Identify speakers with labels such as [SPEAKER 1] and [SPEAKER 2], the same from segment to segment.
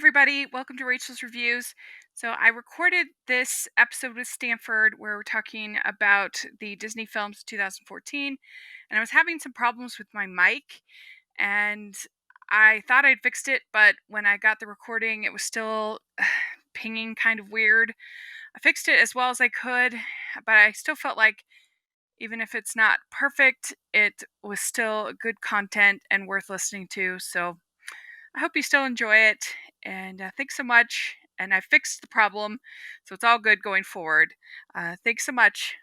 [SPEAKER 1] everybody. Welcome to Rachel's Reviews. So, I recorded this episode with Stanford where we're talking about the Disney films 2014, and I was having some problems with my mic, and I thought I'd fixed it, but when I got the recording, it was still pinging kind of weird. I fixed it as well as I could, but I still felt like even if it's not perfect, it was still good content and worth listening to. So, I hope you still enjoy it. And thanks so much. And I fixed the problem, so it's all good going forward. Thanks so much.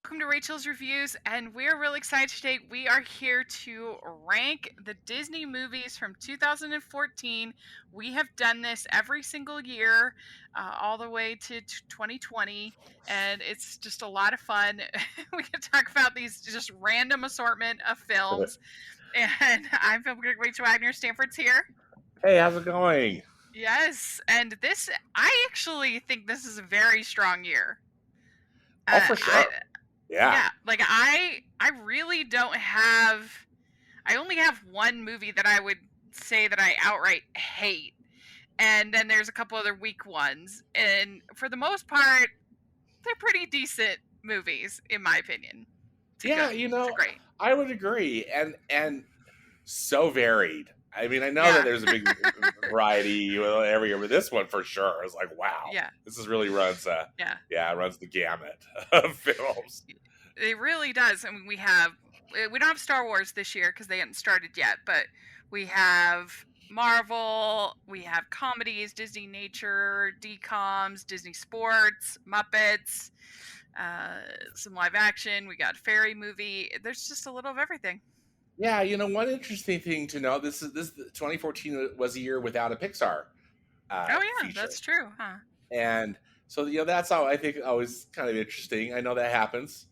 [SPEAKER 1] Welcome to Rachel's Reviews, and we're really excited today. We are here to rank the Disney movies from 2014. We have done this every single year, all the way to 2020, and it's just a lot of fun. We can talk about these just random assortment of films. And I'm film critic Rachel Wagner. Stanford's here.
[SPEAKER 2] Hey, how's it going?
[SPEAKER 1] Yes, and I actually think this is a very strong year.
[SPEAKER 2] Oh, for sure. Yeah.
[SPEAKER 1] Like I really don't have. I only have one movie that I would say that I outright hate, and then there's a couple other weak ones. And for the most part, they're pretty decent movies, in my opinion. It's great.
[SPEAKER 2] I would agree, and so varied. I mean, I know that
[SPEAKER 1] Yeah,
[SPEAKER 2] there's a big variety every year, but this one for sure is like, wow,
[SPEAKER 1] yeah,
[SPEAKER 2] this is really runs,
[SPEAKER 1] yeah.
[SPEAKER 2] it runs the gamut of films.
[SPEAKER 1] It really does. I mean, we don't have Star Wars this year because they hadn't started yet, but we have Marvel, we have comedies, Disney Nature, DCOMS, Disney Sports, Muppets, some live action. We got Fairy movie. There's just a little of everything.
[SPEAKER 2] Yeah, one interesting thing to know: this 2014 was a year without a Pixar
[SPEAKER 1] Oh yeah,
[SPEAKER 2] feature.
[SPEAKER 1] that's true, huh?
[SPEAKER 2] And so, that's how I think always kind of interesting. I know that happens.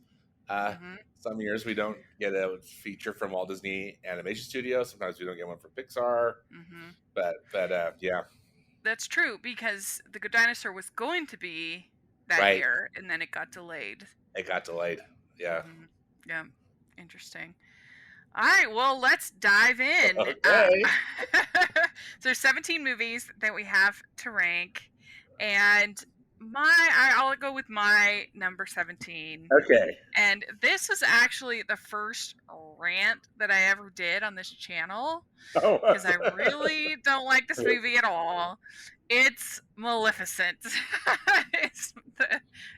[SPEAKER 1] hmm
[SPEAKER 2] Some years we don't get a feature from Walt Disney Animation Studios. Sometimes we don't get one from Pixar.
[SPEAKER 1] hmm
[SPEAKER 2] But yeah,
[SPEAKER 1] That's true because The Good Dinosaur was going to be that
[SPEAKER 2] right.
[SPEAKER 1] year, and then it got delayed.
[SPEAKER 2] It got delayed. Yeah.
[SPEAKER 1] Yeah, interesting. All right, well, let's dive in.
[SPEAKER 2] Okay.
[SPEAKER 1] So there's 17 movies that we have to rank, and I'll go with my number 17.
[SPEAKER 2] Okay.
[SPEAKER 1] And this was actually the first rant that I ever did on this channel
[SPEAKER 2] Oh.
[SPEAKER 1] because I really don't like this movie at all. It's Maleficent.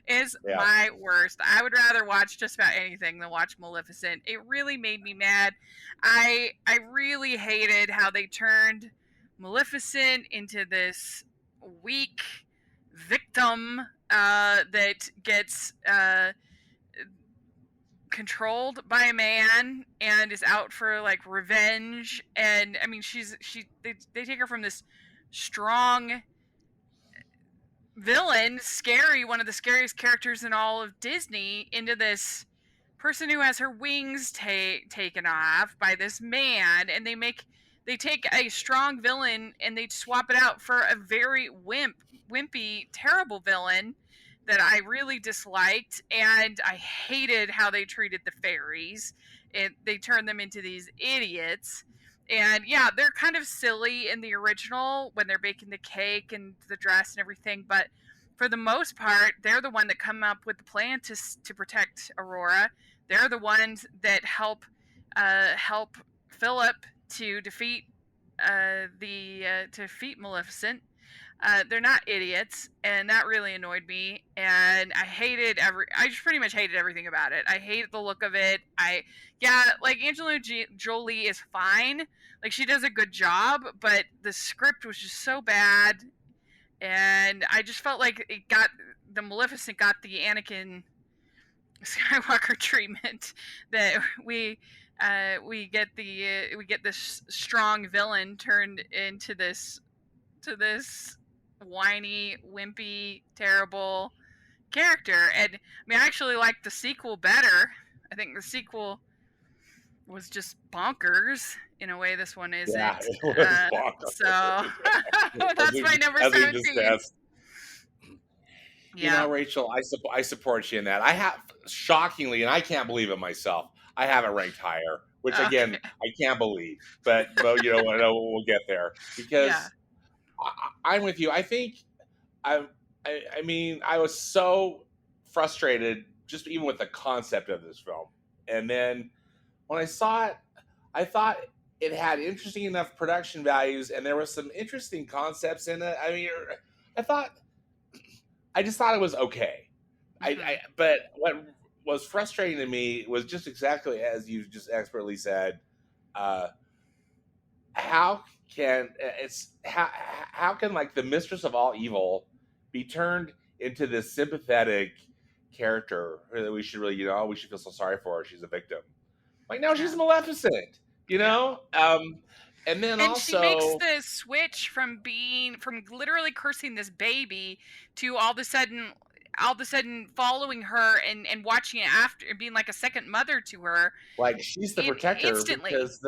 [SPEAKER 1] is
[SPEAKER 2] Yeah.
[SPEAKER 1] my worst. I would rather watch just about anything than watch Maleficent. It really made me mad. I really hated how they turned Maleficent into this weak victim that gets controlled by a man and is out for like revenge. And I mean, they take her from this strong villain, scary, one of the scariest characters in all of Disney, into this person who has her wings taken off by this man. And they take a strong villain and they swap it out for a very wimpy, terrible villain that I really disliked, and I hated how they treated the fairies. They turned them into these idiots. And yeah, they're kind of silly in the original when they're baking the cake and the dress and everything, but for the most part, they're the one that come up with the plan to protect Aurora. They're the ones that help Philip to defeat Maleficent. They're not idiots, and that really annoyed me. And I just pretty much hated everything about it. I hated the look of it. Like Angelina Jolie is fine. Like she does a good job, but the script was just so bad. And I just felt like the Maleficent got the Anakin Skywalker treatment that we get this strong villain turned into this whiny, wimpy, terrible character. And I mean, I actually liked the sequel better. I think the sequel was just bonkers in a way this one isn't.
[SPEAKER 2] Yeah, it was bonkers.
[SPEAKER 1] So that's my number 17.
[SPEAKER 2] Yeah. Rachel, I support you in that. I have, shockingly, and I can't believe it myself, I have it ranked higher, which again, I can't believe. But we'll get there because I'm with you. I think I, I mean, I was so frustrated just even with the concept of this film, and then when I saw it, I thought it had interesting enough production values, and there was some interesting concepts in it. I mean, I thought I just thought it was okay.
[SPEAKER 1] Hmm.
[SPEAKER 2] But what was frustrating to me was just exactly as you just expertly said. Uh, how can how can like the mistress of all evil be turned into this sympathetic character that we should really, we should feel so sorry for her? She's a victim. Like, no, she's
[SPEAKER 1] Yeah.
[SPEAKER 2] Maleficent,
[SPEAKER 1] Yeah.
[SPEAKER 2] and then
[SPEAKER 1] And she makes
[SPEAKER 2] also
[SPEAKER 1] the switch from literally cursing this baby to all of a sudden following her and watching it after and being like a second mother to her
[SPEAKER 2] like she's the
[SPEAKER 1] in
[SPEAKER 2] protector
[SPEAKER 1] instantly.
[SPEAKER 2] because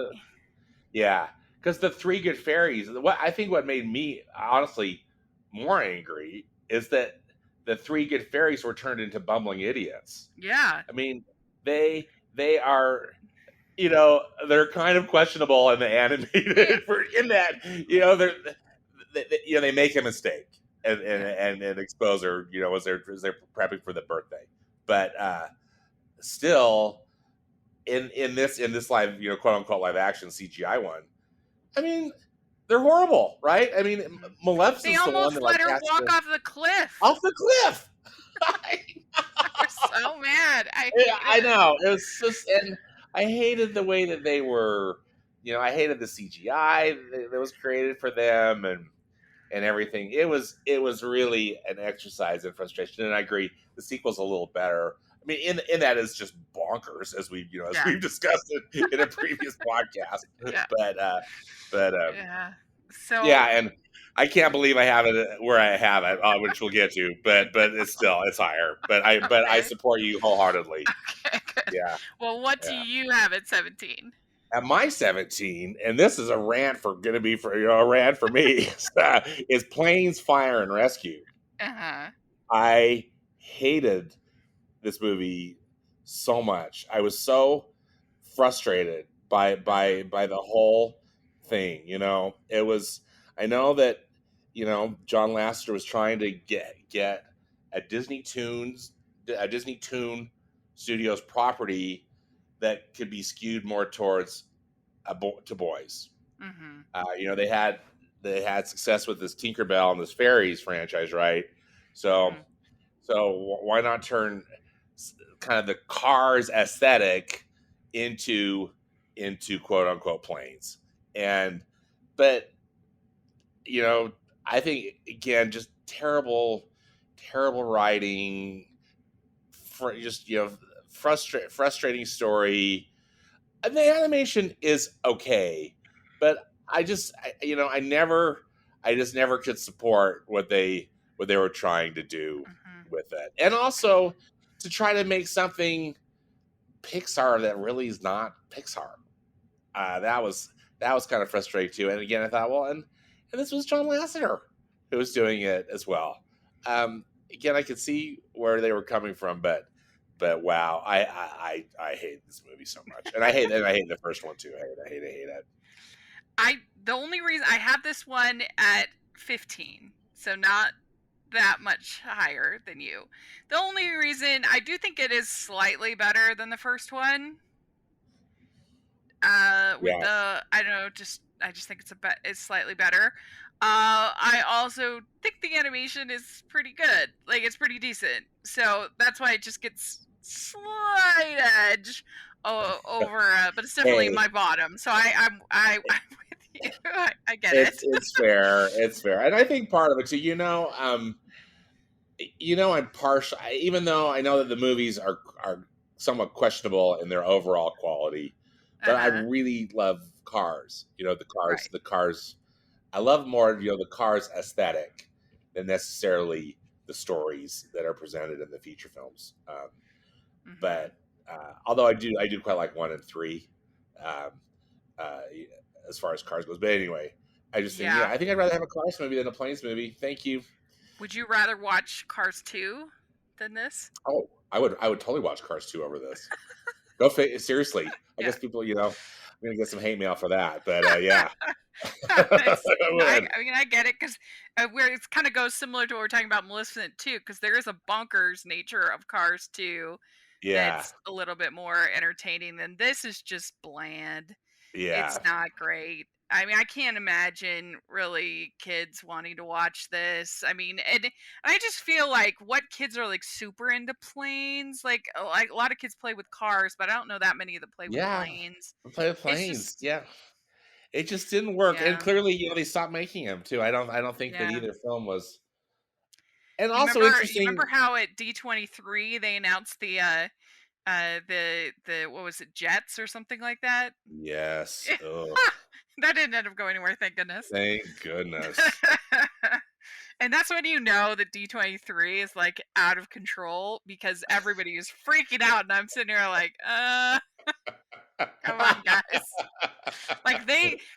[SPEAKER 2] yeah, because the three good fairies. What I think what made me honestly more angry is that the three good fairies were turned into bumbling idiots.
[SPEAKER 1] Yeah.
[SPEAKER 2] I mean, they are, they're kind of questionable in the
[SPEAKER 1] Yeah.
[SPEAKER 2] animated for in that, they make a mistake and
[SPEAKER 1] Yeah.
[SPEAKER 2] expose her, as they're prepping for the birthday. But still, in this live, quote unquote live action CGI one, I mean, they're horrible, right? I mean,
[SPEAKER 1] Mhm. They
[SPEAKER 2] Maleficent's the one
[SPEAKER 1] almost
[SPEAKER 2] that like
[SPEAKER 1] let her
[SPEAKER 2] has
[SPEAKER 1] walk
[SPEAKER 2] to
[SPEAKER 1] off the cliff.
[SPEAKER 2] off the cliff.
[SPEAKER 1] I was so mad. I
[SPEAKER 2] Yeah,
[SPEAKER 1] hated
[SPEAKER 2] I
[SPEAKER 1] it.
[SPEAKER 2] know. It was just, and I hated the way that they were. I hated the CGI that was created for them, and everything. It was really an exercise in frustration. And I agree, the sequel's a little better. I mean, in that is just bonkers, as
[SPEAKER 1] Yeah.
[SPEAKER 2] we've discussed it in a previous podcast.
[SPEAKER 1] Yeah.
[SPEAKER 2] But
[SPEAKER 1] Yeah. So
[SPEAKER 2] yeah, and I can't believe I have it where I have it, which we'll get to. But it's higher. But I
[SPEAKER 1] okay.
[SPEAKER 2] support you wholeheartedly.
[SPEAKER 1] Okay, good.
[SPEAKER 2] Yeah,
[SPEAKER 1] Well, what do
[SPEAKER 2] yeah.
[SPEAKER 1] you have at 17?
[SPEAKER 2] At my 17, and this is a rant for gonna be for a rant for me, is planes, fire, and rescue.
[SPEAKER 1] Uh-huh.
[SPEAKER 2] I hated this movie so much. I was so frustrated
[SPEAKER 1] Mhm.
[SPEAKER 2] by the whole thing. It was. I know that John Lasseter was trying to get a Disney Toon Studios property that could be skewed more towards to boys.
[SPEAKER 1] Mhm.
[SPEAKER 2] They had success with this Tinkerbell and this Fairies franchise, right? So
[SPEAKER 1] Mhm.
[SPEAKER 2] why not turn kind of the Cars aesthetic into quote unquote planes? And but you know, I think again, just terrible writing, for just frustrating story. The animation is okay, but I just never could support what they were trying to do
[SPEAKER 1] Mhm.
[SPEAKER 2] with it, and also to try to make something Pixar that really is not Pixar. That was kind of frustrating too. And again, I thought, well, and this was John Lasseter who was doing it as well. Again, I could see where they were coming from, but wow, I hate this movie so much, and I hate the first one too. I hate it.
[SPEAKER 1] The only reason I have this one at 15, so not that much higher than you. The only reason I do think it is slightly better than the first one. With
[SPEAKER 2] Yes.
[SPEAKER 1] the I don't know, just I just think it's slightly better. I also think the animation is pretty good. Like it's pretty decent. So that's why it just gets slight edge over, but it's definitely
[SPEAKER 2] Hey,
[SPEAKER 1] my bottom. So I'm with you. I get it.
[SPEAKER 2] it's fair. It's fair, and I think part of it too. I'm partial. Even though I know that the movies are somewhat questionable in their overall quality,
[SPEAKER 1] Uh
[SPEAKER 2] but I
[SPEAKER 1] huh.
[SPEAKER 2] really love Cars.
[SPEAKER 1] Right.
[SPEAKER 2] The Cars. I love more, the Cars aesthetic than necessarily the stories that are presented in the feature films.
[SPEAKER 1] Mhm.
[SPEAKER 2] But although I do quite like one and three, um, uh, as far as Cars goes. But anyway, I just think,
[SPEAKER 1] Yeah.
[SPEAKER 2] I think I'd rather have a Cars movie than a Planes movie. Thank you.
[SPEAKER 1] Would you rather watch Cars 2 than this?
[SPEAKER 2] Oh, I would totally watch Cars 2 over this. Go seriously. I
[SPEAKER 1] Yeah.
[SPEAKER 2] guess people, I'm gonna get some hate mail for that, but yeah.
[SPEAKER 1] It's
[SPEAKER 2] It
[SPEAKER 1] I
[SPEAKER 2] would.
[SPEAKER 1] I mean, I get it 'cause, where it's kinda goes similar to what we're talking about Maleficent too, because there is a bonkers nature of Cars 2
[SPEAKER 2] Yeah.
[SPEAKER 1] that's a little bit more entertaining than this is just bland. It's
[SPEAKER 2] Yeah.
[SPEAKER 1] not great. I mean, I can't imagine really kids wanting to watch this. I mean, and I just feel like what kids are like super into planes. Like a lot of kids play with cars, but I don't know that many that play with
[SPEAKER 2] Yeah.
[SPEAKER 1] planes.
[SPEAKER 2] Play with
[SPEAKER 1] It's
[SPEAKER 2] planes.
[SPEAKER 1] just
[SPEAKER 2] Yeah. It just didn't work, and
[SPEAKER 1] yeah,
[SPEAKER 2] clearly, they stopped making them too. I don't think that
[SPEAKER 1] yeah.
[SPEAKER 2] either film was. And
[SPEAKER 1] You
[SPEAKER 2] also
[SPEAKER 1] remember you
[SPEAKER 2] interesting.
[SPEAKER 1] remember how at D23 they announced the what was it, Jets or something like that?
[SPEAKER 2] Yes. Ugh.
[SPEAKER 1] That didn't end up going anywhere, thank goodness.
[SPEAKER 2] Thank goodness.
[SPEAKER 1] And that's when you know that D23 is like out of control because everybody is freaking out and I'm sitting here like, come on guys. Like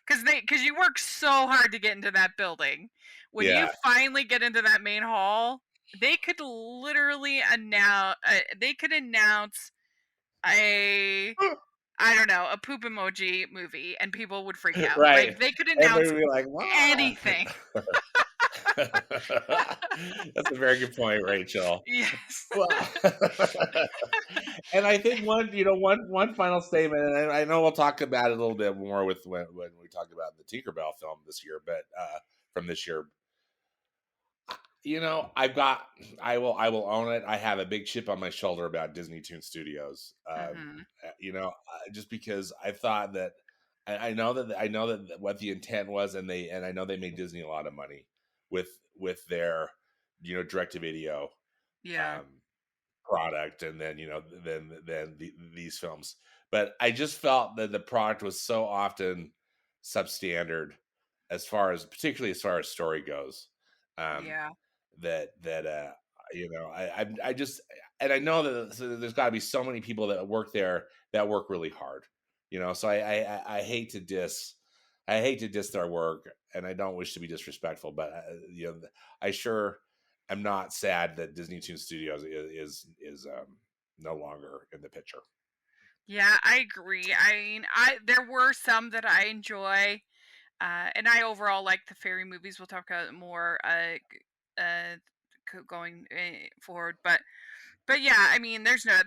[SPEAKER 1] cuz you work so hard to get into that building. When you
[SPEAKER 2] Yeah.
[SPEAKER 1] finally get into that main hall, they could literally announce a I don't know, a poop emoji movie and people would freak out.
[SPEAKER 2] Right.
[SPEAKER 1] Like they could
[SPEAKER 2] Everybody
[SPEAKER 1] announce
[SPEAKER 2] would be like, "Wow."
[SPEAKER 1] anything.
[SPEAKER 2] That's a very good point, Rachel.
[SPEAKER 1] Yes.
[SPEAKER 2] Well, and I think one final statement, and I know we'll talk about it a little bit more with when we talk about the Tinkerbell film this year, but from this year. I will own it. I have a big chip on my shoulder about Disney Toon Studios.
[SPEAKER 1] Mhm.
[SPEAKER 2] Just because I thought that I know that what the intent was, and I know they made Disney a lot of money with their direct to video
[SPEAKER 1] Yeah.
[SPEAKER 2] um, product, and then these films. But I just felt that the product was so often substandard, particularly as far as story goes. Um,
[SPEAKER 1] Yeah.
[SPEAKER 2] that I just, and I know that there's got to be so many people that work there that work really hard, so I hate to diss their work, and I don't wish to be disrespectful, but I sure am not sad that Disney Toon Studios is no longer in the picture.
[SPEAKER 1] Yeah, I agree. I mean, I there were some that I enjoy, and I overall like the fairy movies. We'll talk about it more going forward, but yeah, I mean, there's no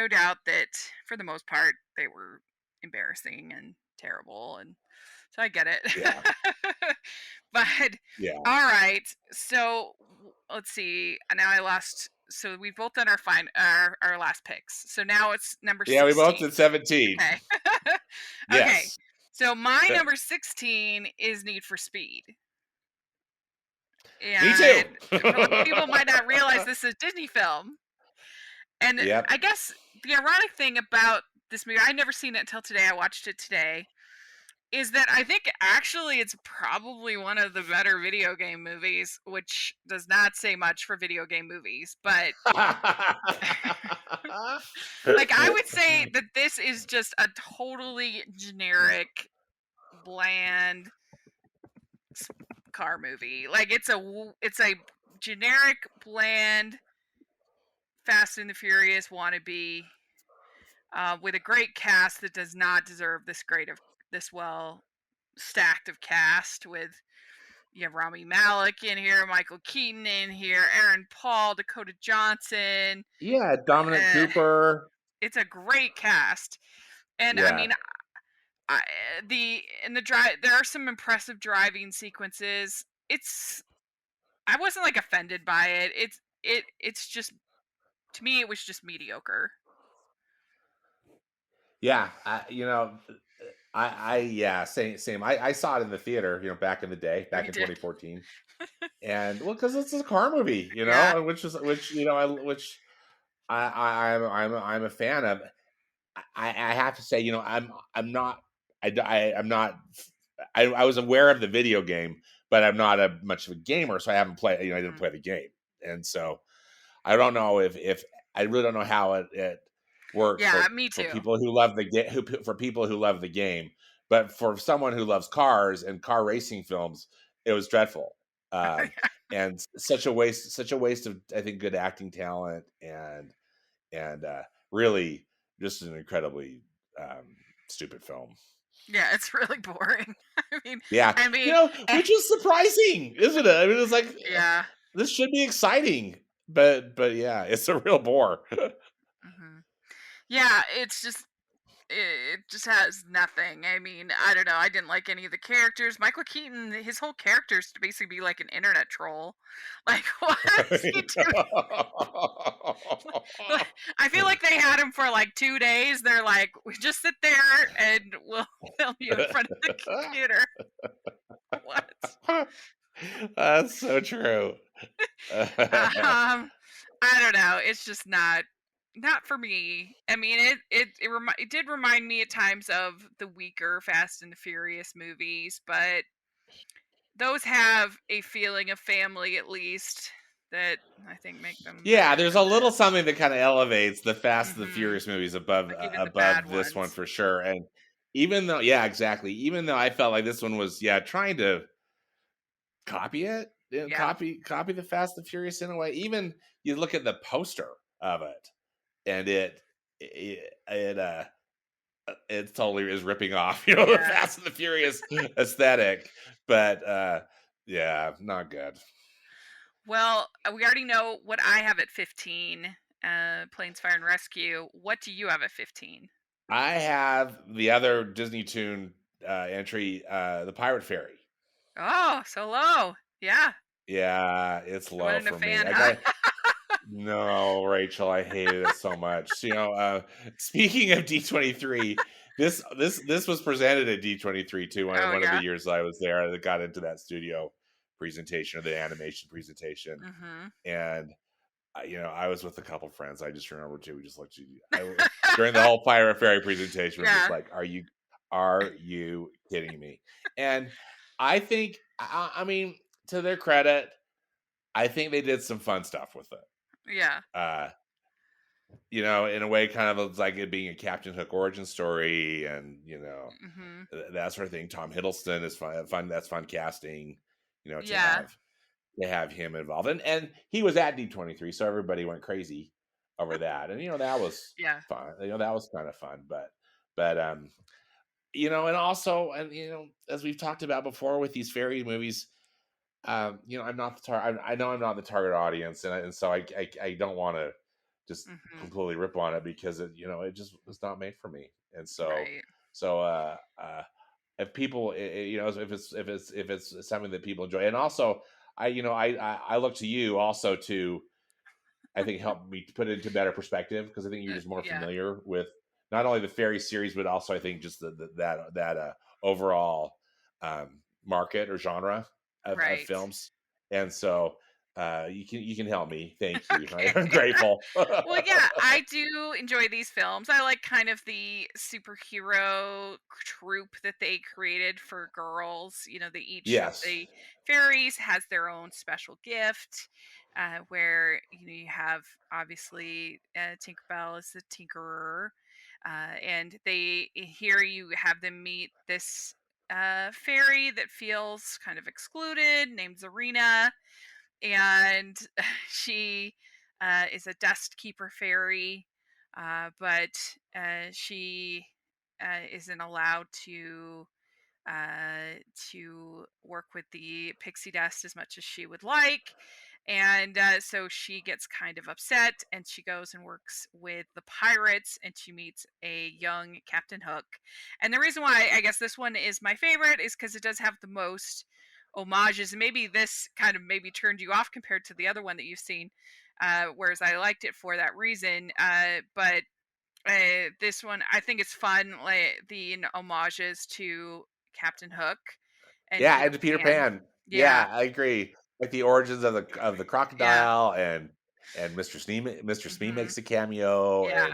[SPEAKER 1] doubt that for the most part they were embarrassing and terrible, and so I get it.
[SPEAKER 2] Yeah,
[SPEAKER 1] But
[SPEAKER 2] yeah,
[SPEAKER 1] all right, so let's see. Now I lost. So we've both done our last picks. So now it's number
[SPEAKER 2] yeah. We both
[SPEAKER 1] 16.
[SPEAKER 2] did 17.
[SPEAKER 1] Okay. Okay.
[SPEAKER 2] Yes.
[SPEAKER 1] So my
[SPEAKER 2] Uh,
[SPEAKER 1] number 16 is Need for Speed.
[SPEAKER 2] Me too.
[SPEAKER 1] And a lot of people might not realize this is a Disney film. And
[SPEAKER 2] Yep.
[SPEAKER 1] I guess the ironic thing about this movie, I'd never seen it until today. I watched it today. Is that I think actually it's probably one of the better video game movies, which does not say much for video game movies, but like I would say that this is just a totally generic, bland car movie. Like it's a generic, bland Fast and the Furious wannabe with a great cast that does not deserve this well stacked of cast with you have Rami Malek in here, Michael Keaton in here, Aaron Paul, Dakota Johnson.
[SPEAKER 2] Yeah, Dominic
[SPEAKER 1] Uh,
[SPEAKER 2] Cooper.
[SPEAKER 1] it's a great cast, and I
[SPEAKER 2] Yeah.
[SPEAKER 1] mean, I, the in the drive there are some impressive driving sequences. It's I wasn't like offended by it. It's just to me it was just mediocre.
[SPEAKER 2] Yeah, yeah, same. I saw it in the theater, back in the day,
[SPEAKER 1] Oh,
[SPEAKER 2] back
[SPEAKER 1] you
[SPEAKER 2] in
[SPEAKER 1] did?
[SPEAKER 2] 2014, and well, because it's a car movie,
[SPEAKER 1] Yeah,
[SPEAKER 2] and which I'm a fan of. I have to say, I'm not I'm not I was aware of the video game, but I'm not a much of a gamer, so I haven't played. I didn't
[SPEAKER 1] mhm.
[SPEAKER 2] play the game, and so I don't know if I really don't know how it works
[SPEAKER 1] Yeah,
[SPEAKER 2] for
[SPEAKER 1] me too.
[SPEAKER 2] people who love the game, for people who love the game, but for someone who loves cars and car racing films, it was dreadful. Um, and such a waste of, I think, good acting talent, and really just an incredibly stupid film.
[SPEAKER 1] Yeah, it's really boring. I mean
[SPEAKER 2] Yeah,
[SPEAKER 1] I mean, eh,
[SPEAKER 2] which is surprising, isn't it? I mean, it's like
[SPEAKER 1] yeah.
[SPEAKER 2] this should be exciting, but yeah, it's a real bore.
[SPEAKER 1] Mhm. Yeah, it just has nothing. I mean, I don't know. I didn't like any of the characters. Michael Keaton, his whole character is to basically be like an internet troll. Like, what is he doing? Like, I feel like they had him for like 2 days. They're like, we just sit there and we'll film you in front of the computer. What?
[SPEAKER 2] That's so true.
[SPEAKER 1] Um, I don't know. It's just not for me. I mean, it did remind me at times of the weaker Fast and the Furious movies, but those have a feeling of family at least that I think make them
[SPEAKER 2] Yeah,
[SPEAKER 1] better
[SPEAKER 2] there's
[SPEAKER 1] than
[SPEAKER 2] a little
[SPEAKER 1] this.
[SPEAKER 2] something that kinda elevates the Fast and the
[SPEAKER 1] Mhm.
[SPEAKER 2] Furious movies above
[SPEAKER 1] Like even the bad
[SPEAKER 2] above this one
[SPEAKER 1] ones.
[SPEAKER 2] for sure, and even though yeah, exactly. Even though I felt like this one was, yeah, trying to copy it,
[SPEAKER 1] Yeah.
[SPEAKER 2] copy the Fast and Furious in a way. Even you look at the poster of it, and it totally is ripping off, the
[SPEAKER 1] Yeah.
[SPEAKER 2] Fast and the Furious aesthetic, but, yeah, not good.
[SPEAKER 1] Well, we already know what I have at 15. Planes, Fire and Rescue. What do you have at 15?
[SPEAKER 2] I have the other Disney Tune, entry, The Pirate Fairy.
[SPEAKER 1] Oh, so low. Yeah.
[SPEAKER 2] Yeah, it's
[SPEAKER 1] I
[SPEAKER 2] low
[SPEAKER 1] wasn't a
[SPEAKER 2] for me.
[SPEAKER 1] fan,
[SPEAKER 2] Like,
[SPEAKER 1] huh?
[SPEAKER 2] no, Rachel, I hated it so much. Speaking of D23, this was presented at D23 too,
[SPEAKER 1] Oh
[SPEAKER 2] one of the
[SPEAKER 1] yeah.
[SPEAKER 2] years I was there that got into that studio presentation or the animation presentation,
[SPEAKER 1] Mhm.
[SPEAKER 2] and I was with a couple friends. I just remember too. We just looked. During the whole Pirate Fairy presentation. We're just
[SPEAKER 1] Yeah.
[SPEAKER 2] like, are you kidding me? And I think, I mean, to their credit, I think they did some fun stuff with it.
[SPEAKER 1] Yeah.
[SPEAKER 2] Uh, in a way, kind of like it being a Captain Hook origin story, and
[SPEAKER 1] Mhm.
[SPEAKER 2] that sort of thing. Tom Hiddleston is fun. Fun. That's fun casting. To
[SPEAKER 1] Yeah.
[SPEAKER 2] have him involved. And he was at D23, so everybody went crazy over that. And that was
[SPEAKER 1] Yeah.
[SPEAKER 2] fun. That was kind of fun. But and also, and as we've talked about before with these fairy movies, I'm not the I know I'm not the target audience, and so I don't want to just
[SPEAKER 1] Mhm.
[SPEAKER 2] completely rip on it because it just was not made for me. And so
[SPEAKER 1] Right.
[SPEAKER 2] so if people if it's something that people enjoy, and also I look to you also to, I think, help me put it into better perspective, because I think you're just more
[SPEAKER 1] Yeah.
[SPEAKER 2] familiar with not only the fairy series, but also I think just that overall market or genre of
[SPEAKER 1] Right.
[SPEAKER 2] films. And so you can help me. Thank you.
[SPEAKER 1] Okay.
[SPEAKER 2] I'm grateful.
[SPEAKER 1] Well, yeah, I do enjoy these films. I like kind of the superhero troupe that they created for girls. They each of
[SPEAKER 2] Yes.
[SPEAKER 1] the fairies has their own special gift. Where you have obviously Tinkerbell is the Tinkerer, and they here you have them meet this fairy that feels kind of excluded, named Zarina, and she is a dust keeper fairy, but she isn't allowed to work with the pixie dust as much as she would like. And so she gets kind of upset and she goes and works with the pirates and she meets a young Captain Hook. And the reason why I guess this one is my favorite is because it does have the most homages. And maybe this kind of maybe turned you off compared to the other one that you've seen, whereas I liked it for that reason. But this one, I think it's fun, like the homages to Captain Hook and
[SPEAKER 2] Yeah,
[SPEAKER 1] Peter
[SPEAKER 2] and to Peter
[SPEAKER 1] Pan.
[SPEAKER 2] Pan.
[SPEAKER 1] Yeah,
[SPEAKER 2] Yeah, I agree. Like the origins of the
[SPEAKER 1] yeah,
[SPEAKER 2] crocodile, and Mr. Smee
[SPEAKER 1] hmm,
[SPEAKER 2] makes a cameo,
[SPEAKER 1] yeah,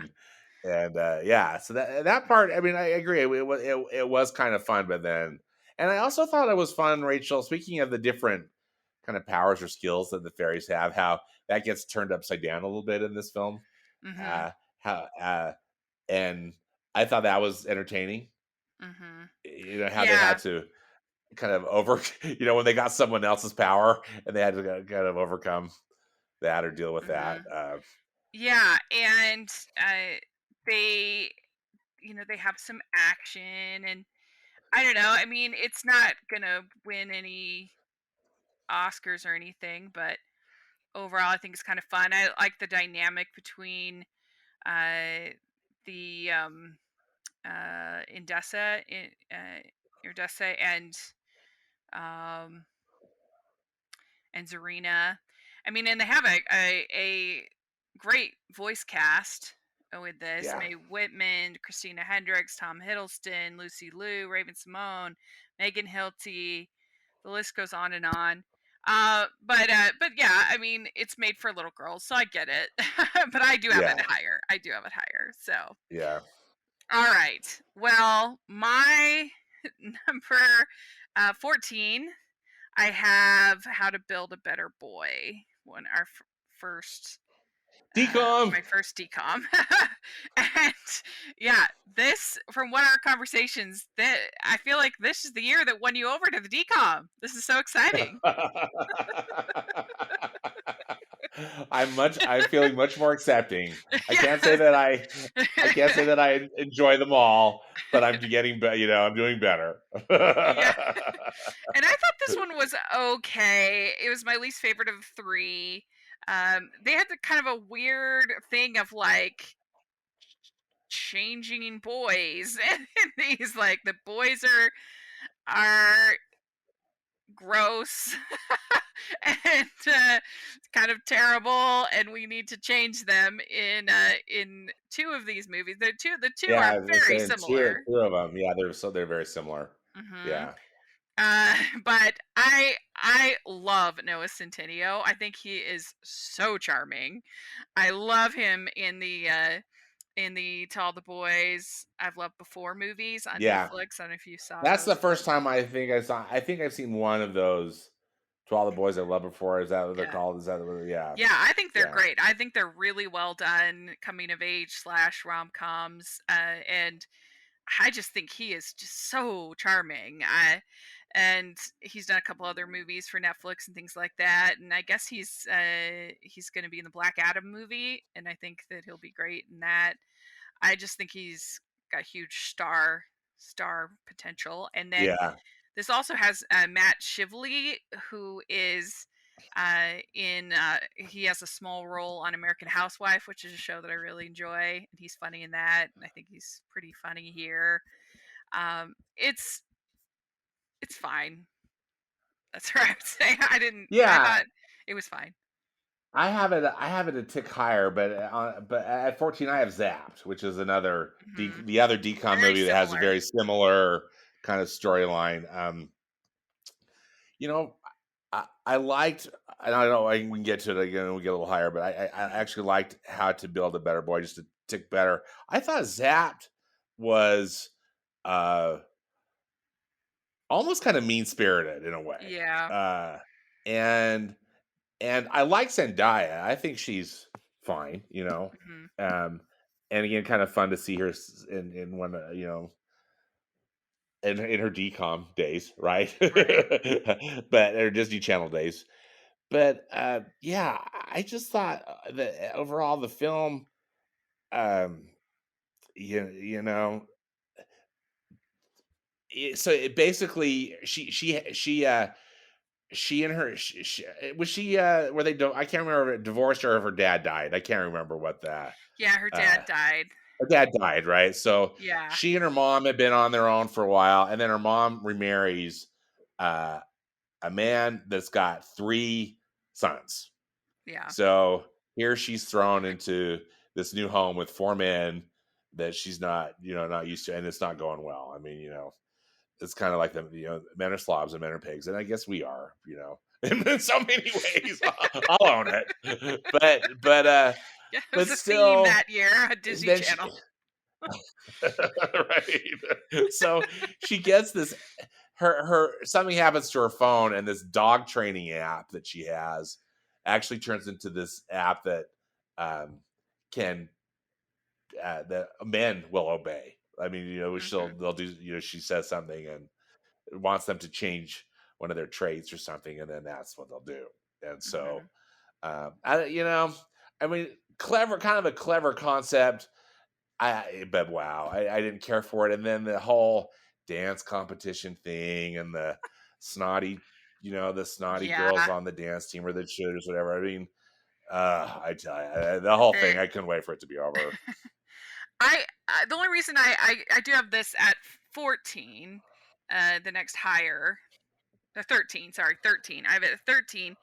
[SPEAKER 2] and yeah, so that part, I mean, I agree. It was kind of fun, but then, and I also thought it was fun, Rachel. Speaking of the different kind of powers or skills that the fairies have, how that gets turned upside down a little bit in this film.
[SPEAKER 1] hmm,
[SPEAKER 2] Uh, how and I thought that was entertaining.
[SPEAKER 1] hmm,
[SPEAKER 2] How they
[SPEAKER 1] yeah,
[SPEAKER 2] had to kind of when they got someone else's power, and they had to kind of overcome that or deal with
[SPEAKER 1] hmm,
[SPEAKER 2] that.
[SPEAKER 1] yeah, and they they have some action and I don't know. I mean, it's not gonna win any Oscars or anything, but overall, I think it's kind of fun. I like the dynamic between uh, the Indessa um, and Zarina. I mean, and they have a great voice cast with this.
[SPEAKER 2] Yeah,
[SPEAKER 1] Mae Whitman, Christina Hendricks, Tom Hiddleston, Lucy Liu, Raven Simone, Megan Hilty. The list goes on and on. But yeah, I mean, it's made for little girls, so I get it. But I do have it
[SPEAKER 2] yeah,
[SPEAKER 1] higher. I do have it higher. So,
[SPEAKER 2] yeah.
[SPEAKER 1] all right. Well, my number 14, I have How to Build a Better Boy. When our first
[SPEAKER 2] Decom.
[SPEAKER 1] my first decom. And yeah, this, from what our conversations, that I feel like this is the year that won you over to the decom. This is so exciting.
[SPEAKER 2] I'm feeling much more accepting. I can't say
[SPEAKER 1] Yes.
[SPEAKER 2] that I can't say that I enjoy them all, but I'm getting I'm doing better.
[SPEAKER 1] Yeah. And I thought this one was okay. It was my least favorite of three. They had the kind of a weird thing of like changing boys, and these, like, the boys are gross and kind of terrible, and we need to change them in two of these movies. The two are
[SPEAKER 2] Yeah, I was
[SPEAKER 1] very
[SPEAKER 2] saying
[SPEAKER 1] similar.
[SPEAKER 2] two of them. Yeah, they're very similar.
[SPEAKER 1] Hmm.
[SPEAKER 2] Yeah,
[SPEAKER 1] But I love Noah Centineo. I think he is so charming. I love him in the To All the Boys I've Loved Before movies on
[SPEAKER 2] yeah.
[SPEAKER 1] Netflix. I don't know if you saw
[SPEAKER 2] That's the
[SPEAKER 1] those, but
[SPEAKER 2] first time I think I saw. I think I've seen one of those. To All the Boys I Loved Before. Is that what they're
[SPEAKER 1] yeah.
[SPEAKER 2] called? Is that what? Yeah,
[SPEAKER 1] Yeah, I think they're
[SPEAKER 2] yeah,
[SPEAKER 1] great. I think they're really well done coming of age slash rom coms, and I just think he is just so charming. And he's done a couple other movies for Netflix and things like that. And I guess he's going to be in the Black Adam movie, and I think that he'll be great in that. I just think he's got huge star potential. And then
[SPEAKER 2] yeah,
[SPEAKER 1] this also has Matt Shively, who is he has a small role on American Housewife, which is a show that I really enjoy, and he's funny in that, and I think he's pretty funny here. It's fine. That's what I would say. I
[SPEAKER 2] yeah.
[SPEAKER 1] thought it was fine.
[SPEAKER 2] I have it a tick higher, but at 14 I have Zapped, which is another
[SPEAKER 1] Hmm.
[SPEAKER 2] the other decom
[SPEAKER 1] Very
[SPEAKER 2] movie that has a
[SPEAKER 1] similar.
[SPEAKER 2] very similar kind of storyline. You know, I liked, and I know we can get to it again. We get a little higher, but I
[SPEAKER 1] Hmm.
[SPEAKER 2] actually liked How to Build a Better Boy just a tick better. I thought Zapped was uh almost kind of mean spirited in a way,
[SPEAKER 1] Yeah.
[SPEAKER 2] and I like Zendaya. I think she's fine,
[SPEAKER 1] Hmm.
[SPEAKER 2] um, and again, kind of fun to see her in one, in her decom days, right?
[SPEAKER 1] Right.
[SPEAKER 2] But her Disney Channel days. But yeah, I just thought that overall the film, um, you know, so it basically she and her was she were they I can't remember if it divorced or if her dad died. I can't remember what that
[SPEAKER 1] Yeah, her
[SPEAKER 2] uh
[SPEAKER 1] dad died.
[SPEAKER 2] her dad died, right? So
[SPEAKER 1] Yeah.
[SPEAKER 2] she and her mom had been on their own for a while, and then her mom remarries uh a man that's got three sons.
[SPEAKER 1] Yeah.
[SPEAKER 2] So here she's thrown into this new home with four men that she's not used to, and it's not going well. I mean, it's kind of like men are slobs and men are pigs, and I guess we are, in so many ways. I'll own it,
[SPEAKER 1] Yeah, it was
[SPEAKER 2] but
[SPEAKER 1] a theme
[SPEAKER 2] still,
[SPEAKER 1] that year on Disney
[SPEAKER 2] then she
[SPEAKER 1] Channel.
[SPEAKER 2] right. So she gets this. Her something happens to her phone, and this dog training app that she has actually turns into this app that um, can that men will obey. I mean,
[SPEAKER 1] Hmm.
[SPEAKER 2] they'll do. She says something and wants them to change one of their traits or something, and then that's what they'll do. And so,
[SPEAKER 1] Hmm.
[SPEAKER 2] I mean, clever, kind of a clever concept. But wow, I didn't care for it. And then the whole dance competition thing and the snotty, the snotty girls
[SPEAKER 1] Yeah.
[SPEAKER 2] on the dance team or the cheerleaders, whatever. I mean, I tell you, the whole thing,
[SPEAKER 1] The
[SPEAKER 2] I couldn't wait for it to be over.
[SPEAKER 1] the only reason I do have this at 14, the next higher, 13, sorry, 13. I have it at 13.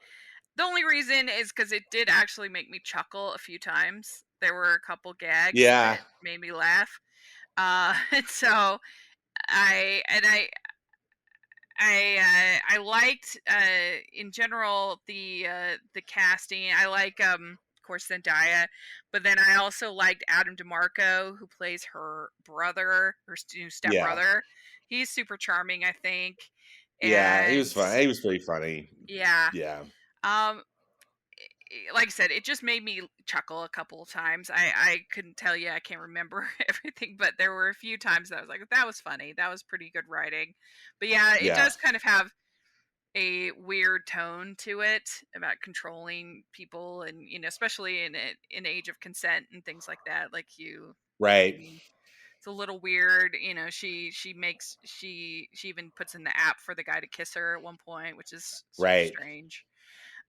[SPEAKER 1] The only reason is because it did actually make me chuckle a few times. There were a couple gags
[SPEAKER 2] Yeah.
[SPEAKER 1] that made me laugh. And so I and I liked in general the casting. I like of course Zendaya, but then I also liked Adam DeMarco who plays her brother, her new
[SPEAKER 2] Yeah.
[SPEAKER 1] stepbrother. He's super charming, I think,
[SPEAKER 2] Yeah. He was
[SPEAKER 1] and
[SPEAKER 2] fun. He was pretty funny.
[SPEAKER 1] yeah.
[SPEAKER 2] Yeah.
[SPEAKER 1] Um, like I said, it just made me chuckle a couple of times. I couldn't tell you, I can't remember everything, but there were a few times that I was like, that was funny. That was pretty good writing. But yeah, it
[SPEAKER 2] Yeah.
[SPEAKER 1] does kind of have a weird tone to it about controlling people, and especially in age of consent and things like that. Like I
[SPEAKER 2] Right.
[SPEAKER 1] mean, it's a little weird. She even puts in the app for the guy to kiss her at one point, which is super
[SPEAKER 2] Right.
[SPEAKER 1] strange.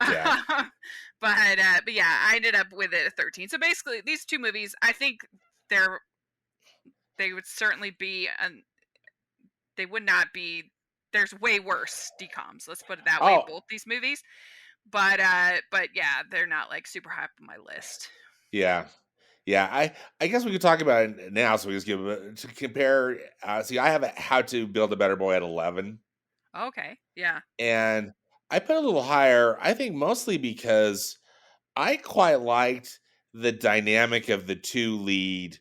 [SPEAKER 2] Yeah.
[SPEAKER 1] But yeah, I ended up with it at 13. So basically, these two movies, I think they're they would certainly be, they would not be. There's way worse DCOMs. Let's put it that way.
[SPEAKER 2] Oh,
[SPEAKER 1] Both these movies, but yeah, they're not like super high up on my list.
[SPEAKER 2] yeah. Yeah, I guess we could talk about it now. So we just give to compare. See, I have a How to Build a Better Boy at 11,
[SPEAKER 1] Okay, yeah.
[SPEAKER 2] and I put a little higher. I think mostly because I quite liked the dynamic of the two lead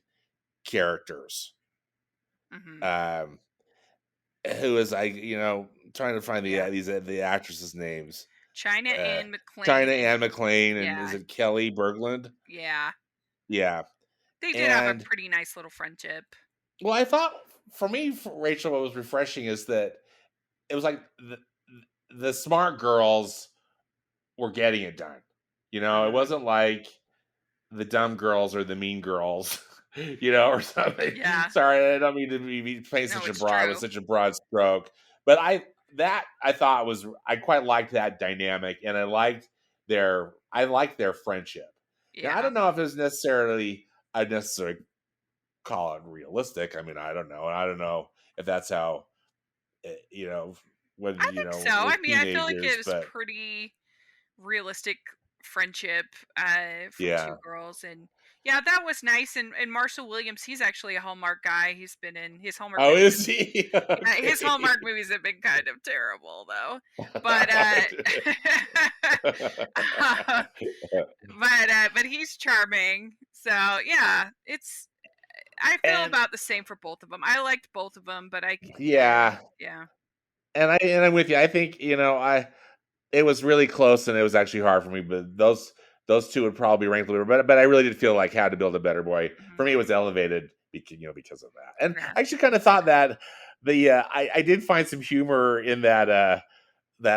[SPEAKER 2] characters.
[SPEAKER 1] Hmm.
[SPEAKER 2] Um, who is trying to find
[SPEAKER 1] Yeah.
[SPEAKER 2] the actresses' names.
[SPEAKER 1] China
[SPEAKER 2] Uh,
[SPEAKER 1] and
[SPEAKER 2] China
[SPEAKER 1] McClane and
[SPEAKER 2] Ann McClain and is
[SPEAKER 1] yeah,
[SPEAKER 2] it Kelly Berglund?
[SPEAKER 1] yeah.
[SPEAKER 2] Yeah,
[SPEAKER 1] They did have a
[SPEAKER 2] and
[SPEAKER 1] pretty nice little friendship.
[SPEAKER 2] well, I thought for me, for Rachel, what was refreshing is that it was like the smart girls were getting it done. It
[SPEAKER 1] Hmm.
[SPEAKER 2] wasn't like the dumb girls or the mean girls, or something.
[SPEAKER 1] Yeah.
[SPEAKER 2] Sorry, I don't mean to be paint
[SPEAKER 1] No,
[SPEAKER 2] such a
[SPEAKER 1] it's
[SPEAKER 2] broad with
[SPEAKER 1] true.
[SPEAKER 2] such a broad stroke, but I thought I quite liked that dynamic, and I liked their friendship. Now I
[SPEAKER 1] Yeah.
[SPEAKER 2] don't know if it's necessarily I necessarily call it realistic. I mean, I don't know if that's how when
[SPEAKER 1] I think so. I
[SPEAKER 2] with
[SPEAKER 1] mean, I feel like
[SPEAKER 2] teenagers,
[SPEAKER 1] it was
[SPEAKER 2] but
[SPEAKER 1] pretty realistic friendship for two
[SPEAKER 2] yeah.
[SPEAKER 1] girls, and yeah, that was nice. And Marshall Williams, he's actually a Hallmark guy. He's been in his Hallmark
[SPEAKER 2] Oh,
[SPEAKER 1] movies.
[SPEAKER 2] is he?
[SPEAKER 1] Yeah, his
[SPEAKER 2] Okay.
[SPEAKER 1] Hallmark movies have been kind of terrible though. But but he's charming. So yeah, it's I feel
[SPEAKER 2] And
[SPEAKER 1] about the same for both of them. I liked both of them, but
[SPEAKER 2] yeah,
[SPEAKER 1] yeah.
[SPEAKER 2] I'm with you. I think I it was really close, and it was actually hard for me. But those two would probably rank a little, but I really did feel like How to Build a Better Boy for
[SPEAKER 1] Mhm.
[SPEAKER 2] me it was elevated because of that. And
[SPEAKER 1] Yeah.
[SPEAKER 2] I actually kind of thought that I did find some humor in that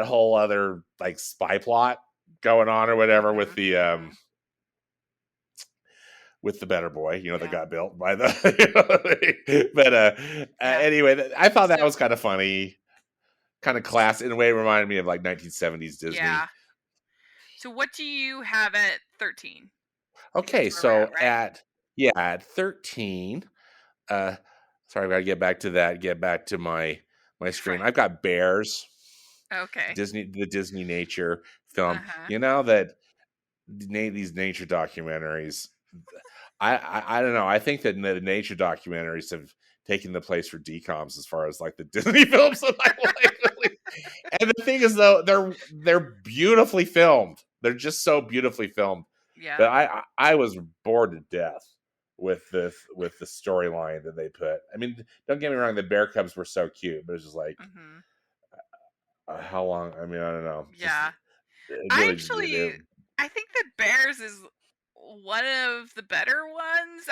[SPEAKER 2] whole other like spy plot going on or whatever
[SPEAKER 1] Mhm. Mhm.
[SPEAKER 2] with the Better Boy, that
[SPEAKER 1] Yeah.
[SPEAKER 2] got built by the. But
[SPEAKER 1] Yeah.
[SPEAKER 2] anyway, I thought that
[SPEAKER 1] So
[SPEAKER 2] was kind of funny, kind of class in a way. It reminded me of like 1970s Disney.
[SPEAKER 1] yeah. So what do you have at 13? I think
[SPEAKER 2] Okay,
[SPEAKER 1] that's where we're at,
[SPEAKER 2] so
[SPEAKER 1] right?
[SPEAKER 2] at 13, uh, sorry, I got to get back to my screen.
[SPEAKER 1] Right.
[SPEAKER 2] I've got Bears,
[SPEAKER 1] Okay.
[SPEAKER 2] the Disney nature film.
[SPEAKER 1] Uh-huh.
[SPEAKER 2] You know that these nature documentaries. I don't know. I think that the nature documentaries have taken the place for DCOMS as far as like the Disney films that I like. And the thing is, though, they're beautifully filmed. They're just so beautifully filmed. But
[SPEAKER 1] Yeah.
[SPEAKER 2] I was bored to death with the storyline that they put. I mean, don't get me wrong, the bear cubs were so cute, but it's just like
[SPEAKER 1] Mhm.
[SPEAKER 2] how long? I mean, I don't know. Just
[SPEAKER 1] Yeah.
[SPEAKER 2] it
[SPEAKER 1] I
[SPEAKER 2] really
[SPEAKER 1] actually
[SPEAKER 2] they're
[SPEAKER 1] I think that Bears is one of the better ones.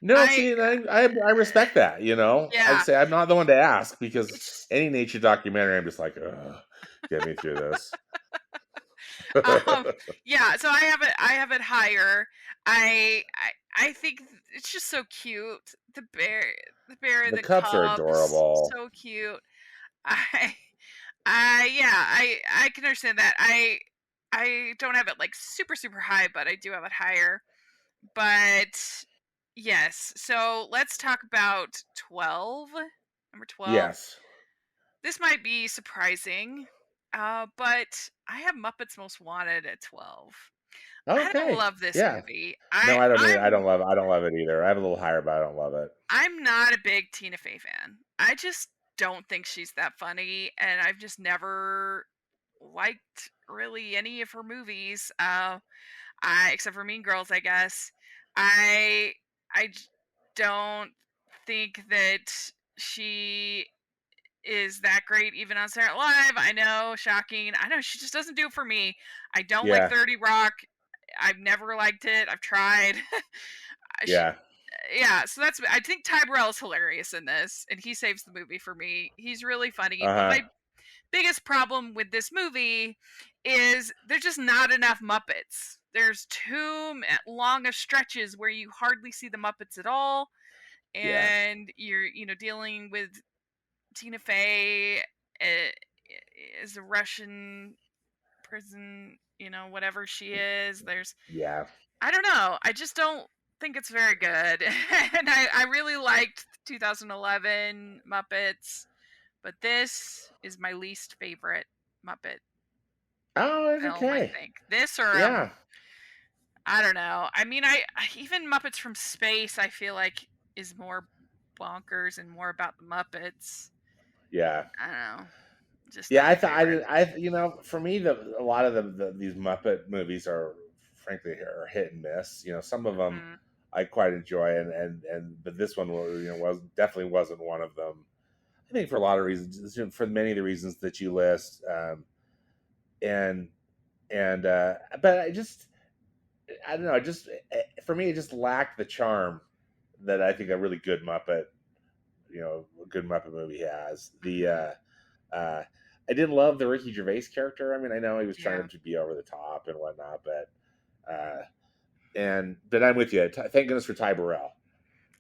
[SPEAKER 2] no,
[SPEAKER 1] I
[SPEAKER 2] see, and I respect that. I'd
[SPEAKER 1] yeah.
[SPEAKER 2] say I'm not the one to ask because
[SPEAKER 1] It's
[SPEAKER 2] any nature documentary, I'm just like, ugh, get me through this.
[SPEAKER 1] um yeah, so I have it higher. I I think it's just so cute. The bear and
[SPEAKER 2] The
[SPEAKER 1] the
[SPEAKER 2] cups are
[SPEAKER 1] cubs,
[SPEAKER 2] adorable.
[SPEAKER 1] so cute. I yeah, I can understand that. I don't have it like super high, but I do have it higher. But yes, so let's talk about 12. Number 12.
[SPEAKER 2] Yes.
[SPEAKER 1] This might be surprising, but I have Muppets Most Wanted at 12. I don't
[SPEAKER 2] Okay.
[SPEAKER 1] love this
[SPEAKER 2] Yeah.
[SPEAKER 1] movie.
[SPEAKER 2] No, I don't either. I don't love it either. I have a little higher, but I don't love it.
[SPEAKER 1] I'm not a big Tina Fey fan. I just don't think she's that funny, and I've just never liked really any of her movies. Except for Mean Girls, I guess. I I j- don't think that she is that great even on Saturday Night Live. I know, shocking. I know she just doesn't do it for me. I don't like
[SPEAKER 2] Yeah.
[SPEAKER 1] 30 Rock. I've never liked it. I've tried. she,
[SPEAKER 2] Yeah.
[SPEAKER 1] yeah, so that's. I think Ty Burrell's hilarious in this, and he saves the movie for me. He's really funny. But
[SPEAKER 2] Uh-huh.
[SPEAKER 1] my biggest problem with this movie is there's just not enough Muppets. There's too long of stretches where you hardly see the Muppets at all,
[SPEAKER 2] Yeah.
[SPEAKER 1] and you're dealing with Tina Fey uh, is a Russian prison, whatever she is.
[SPEAKER 2] Yeah.
[SPEAKER 1] I don't know. I just don't think it's very good. And I really liked 2011 Muppets, but this is my least favorite Muppet
[SPEAKER 2] Oh, it's
[SPEAKER 1] film, I
[SPEAKER 2] okay.
[SPEAKER 1] think. This or
[SPEAKER 2] Yeah.
[SPEAKER 1] I don't know. I mean, even Muppets from Space, I feel like is more bonkers and more about the Muppets.
[SPEAKER 2] Yeah.
[SPEAKER 1] I don't know. Just
[SPEAKER 2] Yeah,
[SPEAKER 1] not
[SPEAKER 2] I
[SPEAKER 1] my
[SPEAKER 2] thought I
[SPEAKER 1] favorite.
[SPEAKER 2] did. For me, a lot of these Muppet movies are, frankly, are hit and miss. Some of them
[SPEAKER 1] Hmm.
[SPEAKER 2] I quite enjoy, but this one was definitely wasn't one of them. I think for a lot of reasons, for many of the reasons that you list, and but I don't know. For me, it just lacked the charm that I think a really good a good Muppet movie has.
[SPEAKER 1] Hmm.
[SPEAKER 2] Uh, I didn't love the Ricky Gervais character. I mean, I know he was
[SPEAKER 1] Yeah.
[SPEAKER 2] trying to be over the top and whatnot, but I'm with you. Thank goodness for Ty Burrell.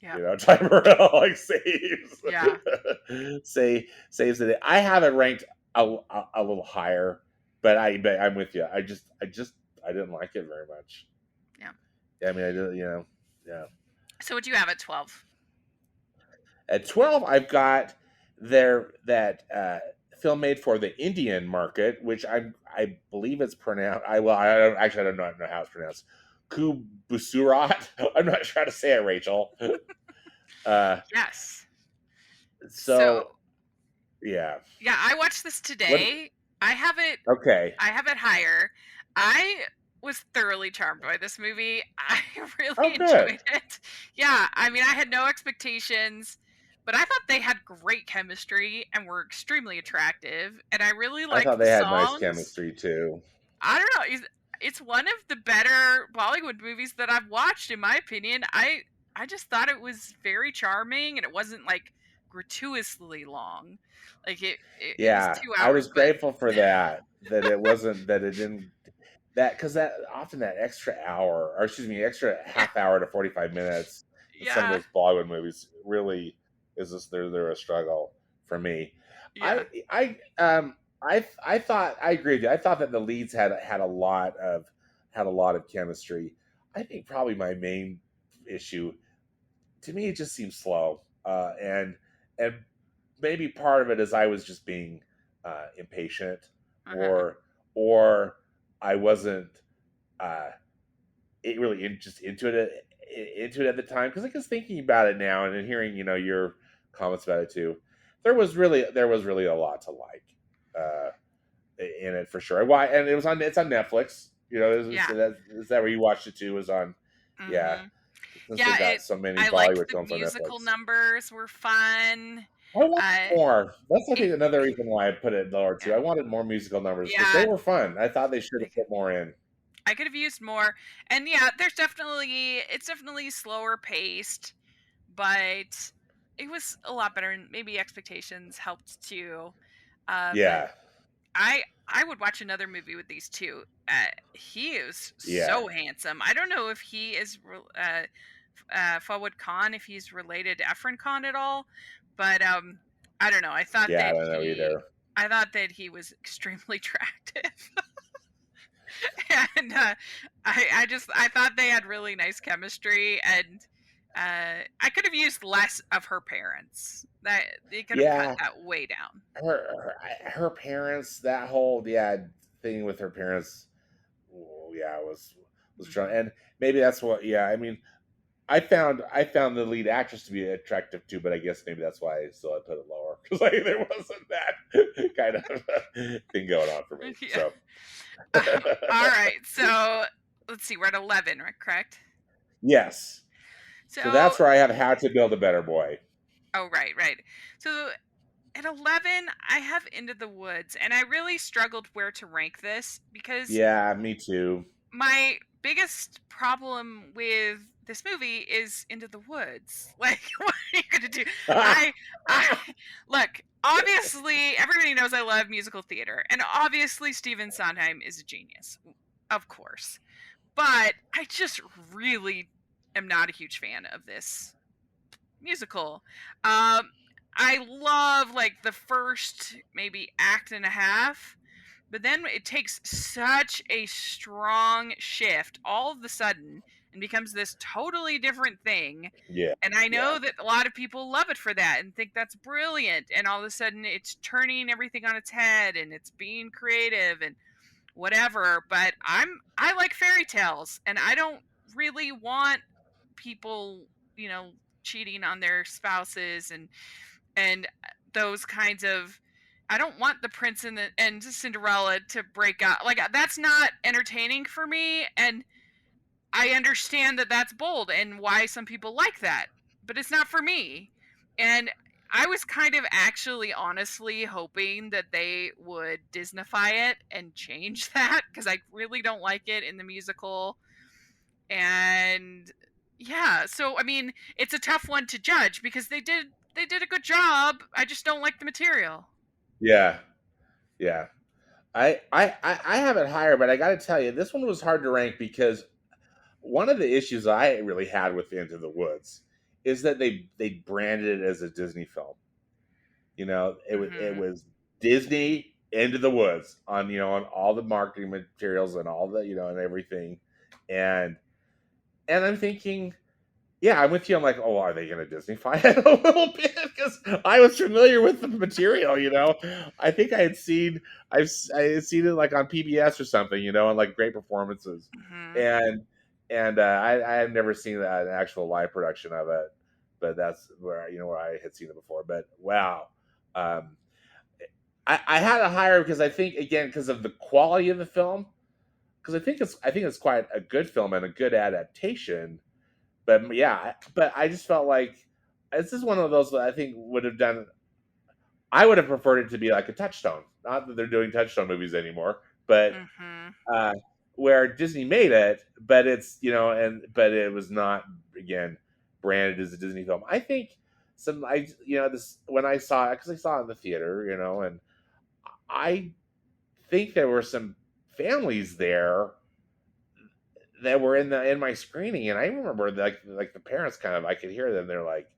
[SPEAKER 1] Yeah.
[SPEAKER 2] Ty Burrell like saves
[SPEAKER 1] Yeah.
[SPEAKER 2] saves it. I have it ranked a little higher, but I'm with you. I didn't like it very much.
[SPEAKER 1] Yeah.
[SPEAKER 2] I mean, I did, yeah.
[SPEAKER 1] So what do you have at 12?
[SPEAKER 2] At 12, I've got that film made for the Indian market, which I believe it's pronounced. I don't know how it's pronounced. Kubusurat. I'm not sure how to say it, Rachel. Uh,
[SPEAKER 1] Yes. So
[SPEAKER 2] so yeah.
[SPEAKER 1] yeah, I watched this
[SPEAKER 2] What?
[SPEAKER 1] today. I have it
[SPEAKER 2] Okay.
[SPEAKER 1] I have it higher. I was thoroughly charmed by this movie. I
[SPEAKER 2] Oh,
[SPEAKER 1] really
[SPEAKER 2] good.
[SPEAKER 1] enjoyed it. Yeah, I mean, I had no expectations, but I thought they had great chemistry and were extremely attractive, and I really
[SPEAKER 2] I thought
[SPEAKER 1] liked the
[SPEAKER 2] they had nice
[SPEAKER 1] songs.
[SPEAKER 2] chemistry too.
[SPEAKER 1] I don't know. It's one of the better Bollywood movies that I've watched, in my opinion. I just thought it was very charming, and it wasn't like gratuitously long. Like it was
[SPEAKER 2] Yeah,
[SPEAKER 1] two
[SPEAKER 2] I
[SPEAKER 1] hours,
[SPEAKER 2] was
[SPEAKER 1] but
[SPEAKER 2] grateful for that. That it wasn't that it didn't that because that often that extra hour, or excuse me, extra
[SPEAKER 1] yeah,
[SPEAKER 2] half hour to 45 minutes in some of
[SPEAKER 1] yeah,
[SPEAKER 2] those Bollywood movies really is just they're a struggle for me.
[SPEAKER 1] yeah.
[SPEAKER 2] I thought I agree with you. I thought that the leads had a lot of chemistry. I think probably my main issue to me it just seems slow, and maybe part of it is I was just being impatient,
[SPEAKER 1] Uh-huh.
[SPEAKER 2] or I wasn't uh, really just into it at the time because I was thinking about it now and then hearing your comments about it too. There was really a lot to like uh, in it for sure. Why? And it's on Netflix.
[SPEAKER 1] Yeah.
[SPEAKER 2] Is that where you watched it too? Was on, yeah.
[SPEAKER 1] Mhm.
[SPEAKER 2] Since
[SPEAKER 1] Yeah,
[SPEAKER 2] they've got so many
[SPEAKER 1] I liked
[SPEAKER 2] Bollywood
[SPEAKER 1] the
[SPEAKER 2] films on
[SPEAKER 1] musical
[SPEAKER 2] Netflix.
[SPEAKER 1] numbers were fun.
[SPEAKER 2] I want
[SPEAKER 1] Uh
[SPEAKER 2] more. That's I
[SPEAKER 1] it
[SPEAKER 2] think another reason why I put it lower too.
[SPEAKER 1] yeah.
[SPEAKER 2] I wanted more musical numbers because they
[SPEAKER 1] Yeah,
[SPEAKER 2] were fun. I thought they should
[SPEAKER 1] I
[SPEAKER 2] have
[SPEAKER 1] could
[SPEAKER 2] put more in.
[SPEAKER 1] I could have used more. And yeah, it's definitely slower paced, but it was a lot better and maybe expectations helped too. But
[SPEAKER 2] Yeah,
[SPEAKER 1] I would watch another movie with these two. He is
[SPEAKER 2] yeah,
[SPEAKER 1] so handsome. I don't know if he is Fawad Khan, if he's related to Efren Khan at all. But I don't know.
[SPEAKER 2] Yeah, I don't know either.
[SPEAKER 1] I thought that he was extremely attractive, and I thought they had really nice chemistry, and I could have used less of her parents. That they could have cut
[SPEAKER 2] Yeah,
[SPEAKER 1] that way down.
[SPEAKER 2] her parents, that whole thing with her parents, oh, yeah, was trying,
[SPEAKER 1] Hmm.
[SPEAKER 2] and maybe that's what. Yeah, I mean, I found the lead actress to be attractive too, but I guess maybe that's why I still had put it lower because like there wasn't that kind of thing going on for me.
[SPEAKER 1] Yeah.
[SPEAKER 2] So
[SPEAKER 1] All right. So let's see. We're at 11, right? Correct.
[SPEAKER 2] yes, so
[SPEAKER 1] So
[SPEAKER 2] that's where I have How to Build a Better Boy.
[SPEAKER 1] oh, right, right. So at 11, I have Into the Woods, and I really struggled where to rank this because
[SPEAKER 2] Yeah, me too.
[SPEAKER 1] my biggest problem with this movie is Into the Woods. Like, what are you gonna do? I, I look. Obviously, everybody knows I love musical theater, and obviously, Stephen Sondheim is a genius, of course. But I just really am not a huge fan of this musical. Um, I love like the first maybe act and a half, but then it takes such a strong shift all of a sudden and becomes this totally different thing.
[SPEAKER 2] Yeah,
[SPEAKER 1] And I
[SPEAKER 2] yeah,
[SPEAKER 1] know that a lot of people love it for that and think that's brilliant. And all of a sudden it's turning everything on its head and it's being creative and whatever. But I like fairy tales and I don't really want people, you know, cheating on their spouses and those kinds of. I don't want the prince and Cinderella to break up. Like that's not entertaining for me, and I understand that that's bold and why some people like that, but it's not for me. And I was kind of actually honestly hoping that they would Disneyfy it and change that because I really don't like it in the musical. And yeah, so I mean, it's a tough one to judge because they did a good job. I just don't like the material.
[SPEAKER 2] yeah, yeah. I have it higher, but I got to tell you, this one was hard to rank because one of the issues I really had with Into the Woods is that they branded it as a Disney film. You know, it
[SPEAKER 1] Mhm.
[SPEAKER 2] was Disney Into the Woods on on all the marketing materials and all the and everything, and I'm thinking, yeah, I'm with you. I'm like, oh, are they going to Disneyfy it a little bit? Because I was familiar with the material. I think I had seen it like on PBS or something. And like great performances,
[SPEAKER 1] Mhm.
[SPEAKER 2] and I have never seen an actual live production of it, but that's where I had seen it before. But wow, um, I had it higher because I think again because of the quality of the film. Because I think it's quite a good film and a good adaptation, but yeah, but I just felt like this is one of those that I think would have done. I would have preferred it to be like a Touchstone. Not that they're doing Touchstone movies anymore, but
[SPEAKER 1] Mhm.
[SPEAKER 2] uh, where Disney made it, but it's but it was not again branded as a Disney film. I think I this when I saw it because I saw it in the theater, and I think there were some families there that were in my screening, and I remember like the parents kind of I could hear them. They're like,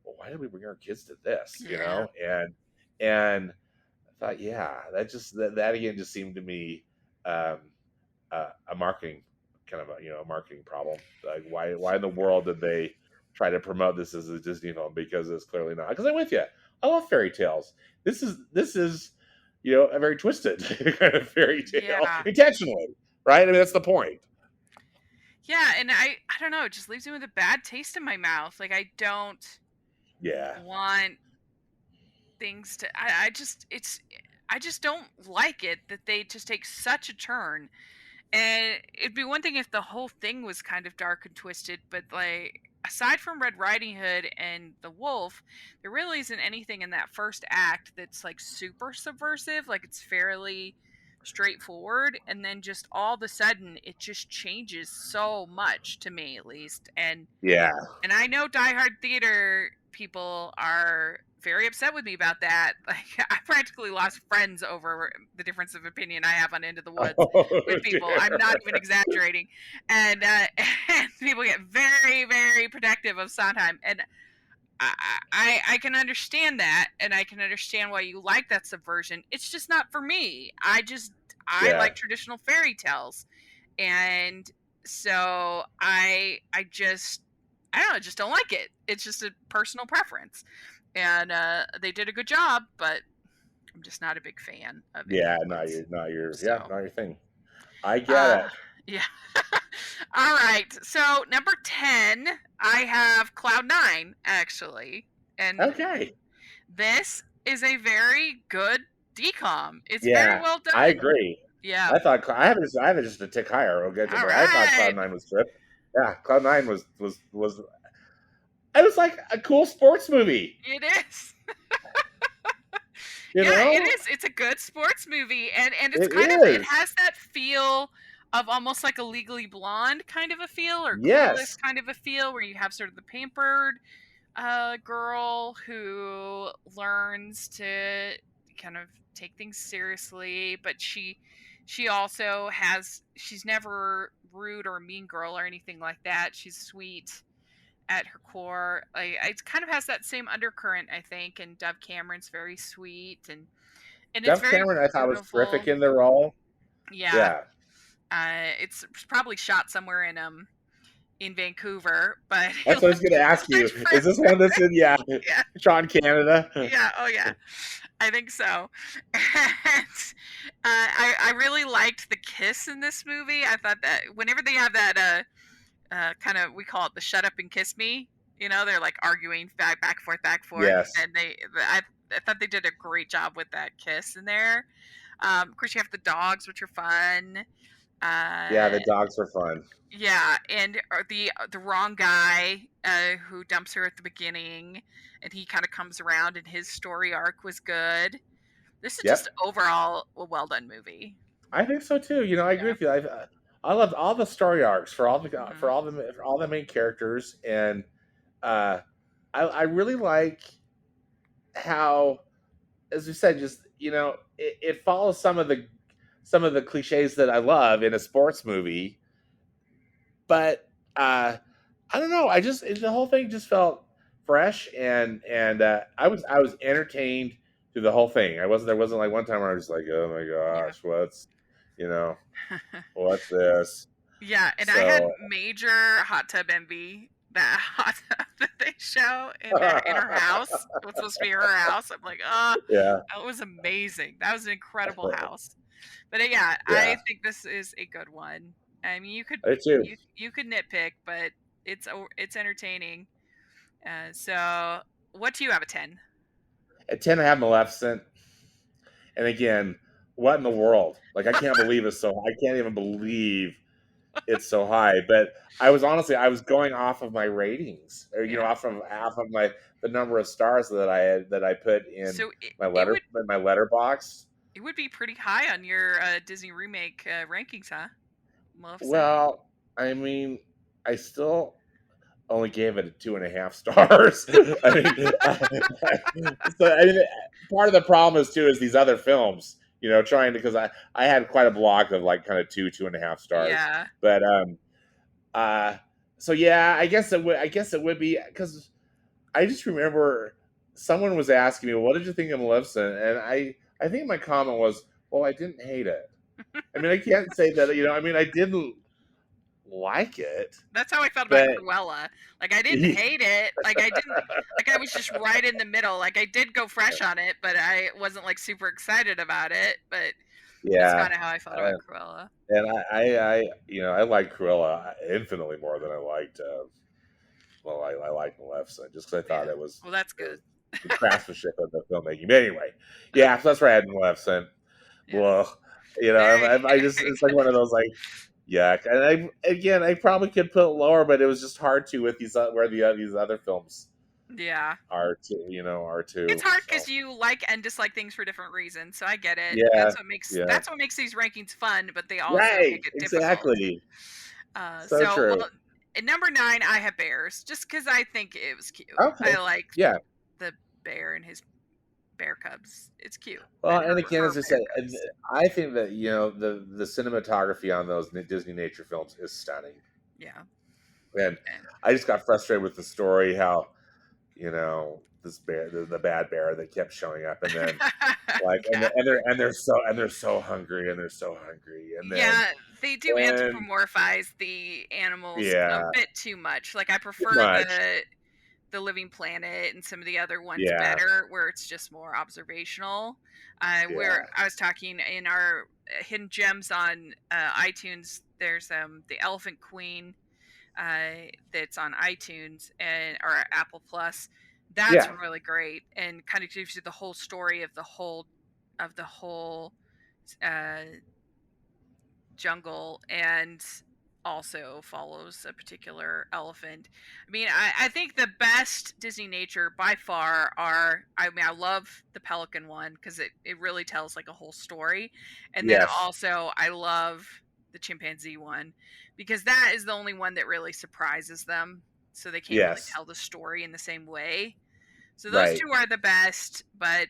[SPEAKER 2] "Well, why did we bring our kids to this?"
[SPEAKER 1] Yeah.
[SPEAKER 2] And I thought, yeah, that again just seemed to me um, a marketing kind of a marketing problem. Like, why in the world did they try to promote this as a Disney film? Because it's clearly not. Because I'm with you. I love fairy tales. This is a very twisted kind of fairy tale
[SPEAKER 1] Yeah.
[SPEAKER 2] intentionally, right? I mean, that's the point.
[SPEAKER 1] Yeah, and I don't know, it just leaves me with a bad taste in my mouth. Like I don't
[SPEAKER 2] Yeah.
[SPEAKER 1] want things to I just it's I just don't like it that they just take such a turn. And it'd be one thing if the whole thing was kind of dark and twisted, but like aside from Red Riding Hood and the wolf, there really isn't anything in that first act that's like super subversive. Like it's fairly straightforward, and then just all of a sudden it just changes so much, to me at least.
[SPEAKER 2] Yeah.
[SPEAKER 1] And I know diehard theater people are very upset with me about that. Like, I practically lost friends over the difference of opinion I have on Into the Woods
[SPEAKER 2] Oh
[SPEAKER 1] with people. I'm
[SPEAKER 2] dear.
[SPEAKER 1] not even exaggerating. And, and people get very, very protective of Sondheim. And I can understand that, and I can understand why you like that subversion. It's just not for me. I
[SPEAKER 2] Yeah.
[SPEAKER 1] like traditional fairy tales, and so I don't know, I just don't like it. It's just a personal preference, and they did a good job, but I'm just not a big fan of Into
[SPEAKER 2] Yeah.
[SPEAKER 1] the Woods.
[SPEAKER 2] Not
[SPEAKER 1] So
[SPEAKER 2] your thing. I get
[SPEAKER 1] uh,
[SPEAKER 2] it.
[SPEAKER 1] yeah. All right. So number 10, I have Cloud 9 actually, and
[SPEAKER 2] Okay.
[SPEAKER 1] this is a very good decom. It's very
[SPEAKER 2] Yeah,
[SPEAKER 1] well
[SPEAKER 2] I
[SPEAKER 1] done.
[SPEAKER 2] agree.
[SPEAKER 1] Yeah.
[SPEAKER 2] I have it just a tick higher. We'll get to,
[SPEAKER 1] All
[SPEAKER 2] but I thought
[SPEAKER 1] right.
[SPEAKER 2] Cloud Nine was good. Yeah, Cloud Nine was. It was like a cool sports movie.
[SPEAKER 1] It is.
[SPEAKER 2] You
[SPEAKER 1] Yeah, it
[SPEAKER 2] know,
[SPEAKER 1] is. It's a good sports movie, and it's
[SPEAKER 2] it
[SPEAKER 1] kind of, it
[SPEAKER 2] is.
[SPEAKER 1] has that feel of almost like a Legally Blonde kind of a feel, or Clueless
[SPEAKER 2] Yes,
[SPEAKER 1] kind of a feel, where you have sort of the pampered girl who learns to kind of take things seriously, but she also has, she's never rude or a mean girl or anything like that. She's sweet at her core. Like, it kind of has that same undercurrent, I think. And Dove Cameron's very sweet, and it's
[SPEAKER 2] Dove
[SPEAKER 1] very
[SPEAKER 2] Cameron I thought was terrific
[SPEAKER 1] beautiful.
[SPEAKER 2] in the role.
[SPEAKER 1] Yeah,
[SPEAKER 2] Yeah,
[SPEAKER 1] it's probably shot somewhere in Vancouver, but he
[SPEAKER 2] that's what I was going to ask you.
[SPEAKER 1] lived for,
[SPEAKER 2] Is this one that's in? Yeah,
[SPEAKER 1] yeah,
[SPEAKER 2] Sean Canada.
[SPEAKER 1] yeah, oh yeah, I think so. And I really liked the kiss in this movie. I thought that whenever they have that kind of, we call it the shut up and kiss me. You know, they're like arguing back and forth,
[SPEAKER 2] Yes.
[SPEAKER 1] and I thought they did a great job with that kiss in there. Of course, you have the dogs, which are fun.
[SPEAKER 2] Yeah,
[SPEAKER 1] Uh,
[SPEAKER 2] the dogs were fun.
[SPEAKER 1] yeah, and the wrong guy who dumps her at the beginning, and he kind of comes around, and his story arc was good. This is just
[SPEAKER 2] Yep.
[SPEAKER 1] overall a well done movie.
[SPEAKER 2] I think so too. You know, I agree
[SPEAKER 1] Yeah.
[SPEAKER 2] with you. I loved all the story arcs
[SPEAKER 1] Hmm.
[SPEAKER 2] for all the main characters, and uh, I really like how, as you said, just it follows some of the cliches that I love in a sports movie, but I don't know. The whole thing just felt fresh, and I was entertained through the whole thing. I wasn't There wasn't like one time where I was like, oh my
[SPEAKER 1] Yeah.
[SPEAKER 2] gosh, you know what's this?
[SPEAKER 1] Yeah, and I had
[SPEAKER 2] So
[SPEAKER 1] major hot tub envy. That hot tub that they show in her house. What's supposed to be her house. I'm like,
[SPEAKER 2] yeah,
[SPEAKER 1] that was amazing. That was an incredible house. But yeah,
[SPEAKER 2] yeah,
[SPEAKER 1] I think this is a good one. I mean,
[SPEAKER 2] I too.
[SPEAKER 1] you could nitpick, but it's entertaining. So what do you have a 10?
[SPEAKER 2] At 10, I have Maleficent, and again, what in the world? Like, I can't believe it's so. I can't even believe it's so high. But I was going off of my ratings, or
[SPEAKER 1] Yeah.
[SPEAKER 2] off of my the number of stars that I put in
[SPEAKER 1] So it would,
[SPEAKER 2] my letterbox.
[SPEAKER 1] it would be pretty high on your Disney remake rankings, huh? Maleficent.
[SPEAKER 2] Well, I mean, I still only gave it a 2.5 stars. I mean, so I mean, part of the problem is too is these other films. Trying to, because I had quite a block of like kind of 2.5 stars,
[SPEAKER 1] Yeah.
[SPEAKER 2] but uh, so yeah, I guess it would be, because I just remember someone was asking me, "What did you think of Maleficent?" And I think my comment was, "Well, I didn't hate it." I mean, I can't say that. I mean, I didn't like it,
[SPEAKER 1] That's how I felt about
[SPEAKER 2] but
[SPEAKER 1] Cruella. Like, I didn't hate it. Like, I didn't, like, I was just right in the middle. Like, I did go fresh on it, but I wasn't like super excited about it. But that's
[SPEAKER 2] yeah.
[SPEAKER 1] kind of how I felt
[SPEAKER 2] Uh,
[SPEAKER 1] about Cruella.
[SPEAKER 2] and I like Cruella infinitely more than I liked. I liked Maleficent, just because I thought
[SPEAKER 1] Yeah. Well, that's
[SPEAKER 2] it
[SPEAKER 1] good.
[SPEAKER 2] was the craftsmanship of the filmmaking. But anyway, yeah, so that's where I had Maleficent.
[SPEAKER 1] Yeah.
[SPEAKER 2] Well,
[SPEAKER 1] Very,
[SPEAKER 2] I just,
[SPEAKER 1] very
[SPEAKER 2] it's like one of those, like, yuck. And I probably could put it lower, but it was just hard to with these other films.
[SPEAKER 1] Yeah.
[SPEAKER 2] R2,
[SPEAKER 1] It's
[SPEAKER 2] R2.
[SPEAKER 1] hard
[SPEAKER 2] So
[SPEAKER 1] because you like and dislike things for different reasons, so I get it.
[SPEAKER 2] yeah,
[SPEAKER 1] That's what makes
[SPEAKER 2] yeah,
[SPEAKER 1] that's what makes these rankings fun, but they also
[SPEAKER 2] right,
[SPEAKER 1] make it difficult.
[SPEAKER 2] exactly. So
[SPEAKER 1] So,
[SPEAKER 2] true.
[SPEAKER 1] well, at number 9, I have bears, just because I think it was cute.
[SPEAKER 2] Okay,
[SPEAKER 1] I like
[SPEAKER 2] yeah.
[SPEAKER 1] the bear and his bear cubs. It's cute,
[SPEAKER 2] Well,
[SPEAKER 1] and
[SPEAKER 2] and again,
[SPEAKER 1] her
[SPEAKER 2] as I
[SPEAKER 1] bear
[SPEAKER 2] say, and
[SPEAKER 1] cubs.
[SPEAKER 2] I think that the cinematography on those Disney nature films is stunning,
[SPEAKER 1] Yeah.
[SPEAKER 2] and
[SPEAKER 1] And
[SPEAKER 2] I just got frustrated with the story how this bear, the bad bear that kept showing up, and then like
[SPEAKER 1] yeah.
[SPEAKER 2] and they're so hungry, and they're so hungry, and then
[SPEAKER 1] Yeah, they do
[SPEAKER 2] and
[SPEAKER 1] anthropomorphize the animals a
[SPEAKER 2] yeah,
[SPEAKER 1] bit too much. Like, I
[SPEAKER 2] too
[SPEAKER 1] prefer
[SPEAKER 2] much.
[SPEAKER 1] the Living Planet and some of the other ones
[SPEAKER 2] Yeah,
[SPEAKER 1] better, where it's just more observational. Where
[SPEAKER 2] yeah,
[SPEAKER 1] I was talking in our hidden gems on iTunes, there's the Elephant Queen that's on iTunes and or Apple Plus. That's
[SPEAKER 2] yeah,
[SPEAKER 1] really great and kind of gives you the whole story of the whole uh, jungle and also follows a particular elephant. I mean, I think the best Disney nature by far are, I mean, I love the pelican one because it really tells like a whole story. And then
[SPEAKER 2] yes,
[SPEAKER 1] also, I love the chimpanzee one because that is the only one that really surprises them. So they can't really
[SPEAKER 2] yes,
[SPEAKER 1] tell the story in the same way. So those
[SPEAKER 2] right.
[SPEAKER 1] two are the best, but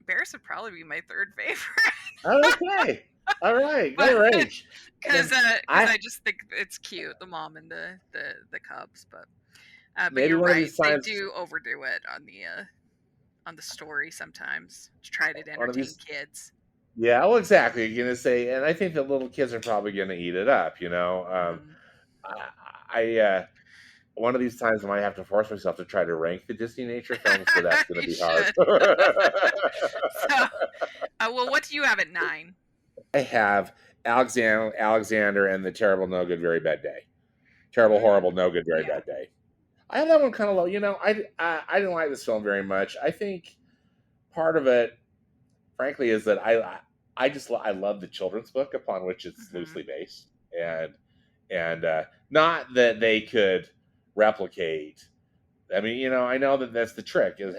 [SPEAKER 1] bears would probably be my third favorite.
[SPEAKER 2] Okay, all right,
[SPEAKER 1] but
[SPEAKER 2] great.
[SPEAKER 1] because
[SPEAKER 2] And I
[SPEAKER 1] I just think it's cute, the mom and the cubs. But
[SPEAKER 2] maybe
[SPEAKER 1] you're
[SPEAKER 2] one of
[SPEAKER 1] right,
[SPEAKER 2] these
[SPEAKER 1] they
[SPEAKER 2] times,
[SPEAKER 1] do overdo it on the story sometimes to try to
[SPEAKER 2] one of
[SPEAKER 1] entertain
[SPEAKER 2] these.
[SPEAKER 1] kids.
[SPEAKER 2] Yeah, well, exactly. You're gonna say, and I think that little kids are probably gonna eat it up.
[SPEAKER 1] Mm.
[SPEAKER 2] I one of these times I might have to force myself to try to rank the Disney nature films, but that's gonna
[SPEAKER 1] You
[SPEAKER 2] be hard.
[SPEAKER 1] should. So, well, what do you have at 9?
[SPEAKER 2] I have Alexander and the Terrible No Good Very Bad Day. Terrible,
[SPEAKER 1] Mm,
[SPEAKER 2] horrible, no good, very
[SPEAKER 1] yeah.
[SPEAKER 2] bad day. I have that one kind of low. I didn't like this film very much. I think part of it, frankly, is that I love the children's book upon which it's
[SPEAKER 1] Hmm.
[SPEAKER 2] loosely based, and not that they could replicate. I mean, I know that that's the trick is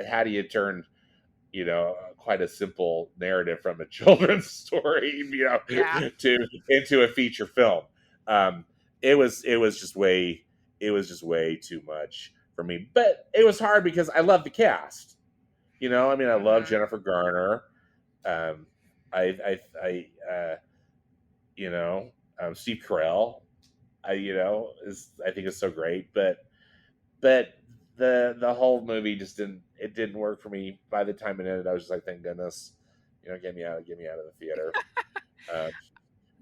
[SPEAKER 2] how do you turn quite a simple narrative from a children's story,
[SPEAKER 1] Yeah.
[SPEAKER 2] to into a feature film. Um, it was just way too much for me, but it was hard because I love the cast. I mean, I love
[SPEAKER 1] Hmm.
[SPEAKER 2] Jennifer Garner. Um, I Steve Carell. I think is so great, but the whole movie just didn't work for me. By the time it ended, I was just like, thank goodness, get me out of the theater. Um,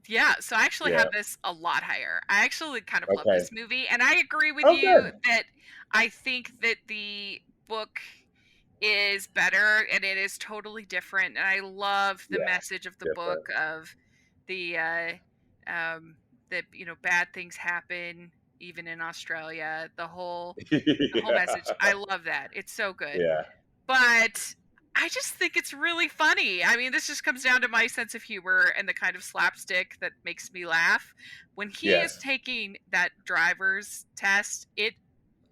[SPEAKER 1] Yeah, so I actually
[SPEAKER 2] yeah.
[SPEAKER 1] have this a lot higher. I actually kind of love
[SPEAKER 2] Okay.
[SPEAKER 1] this movie, and I agree with
[SPEAKER 2] Oh,
[SPEAKER 1] you
[SPEAKER 2] good.
[SPEAKER 1] that I think that the book is better and it is totally different. And I love the
[SPEAKER 2] Yeah.
[SPEAKER 1] message of the book
[SPEAKER 2] Different.
[SPEAKER 1] of the that bad things happen even in Australia. The whole message.
[SPEAKER 2] Yeah.
[SPEAKER 1] I love that. It's so good.
[SPEAKER 2] Yeah.
[SPEAKER 1] But I just think it's really funny. I mean, this just comes down to my sense of humor and the kind of slapstick that makes me laugh. When he is
[SPEAKER 2] Yes.
[SPEAKER 1] taking that driver's test,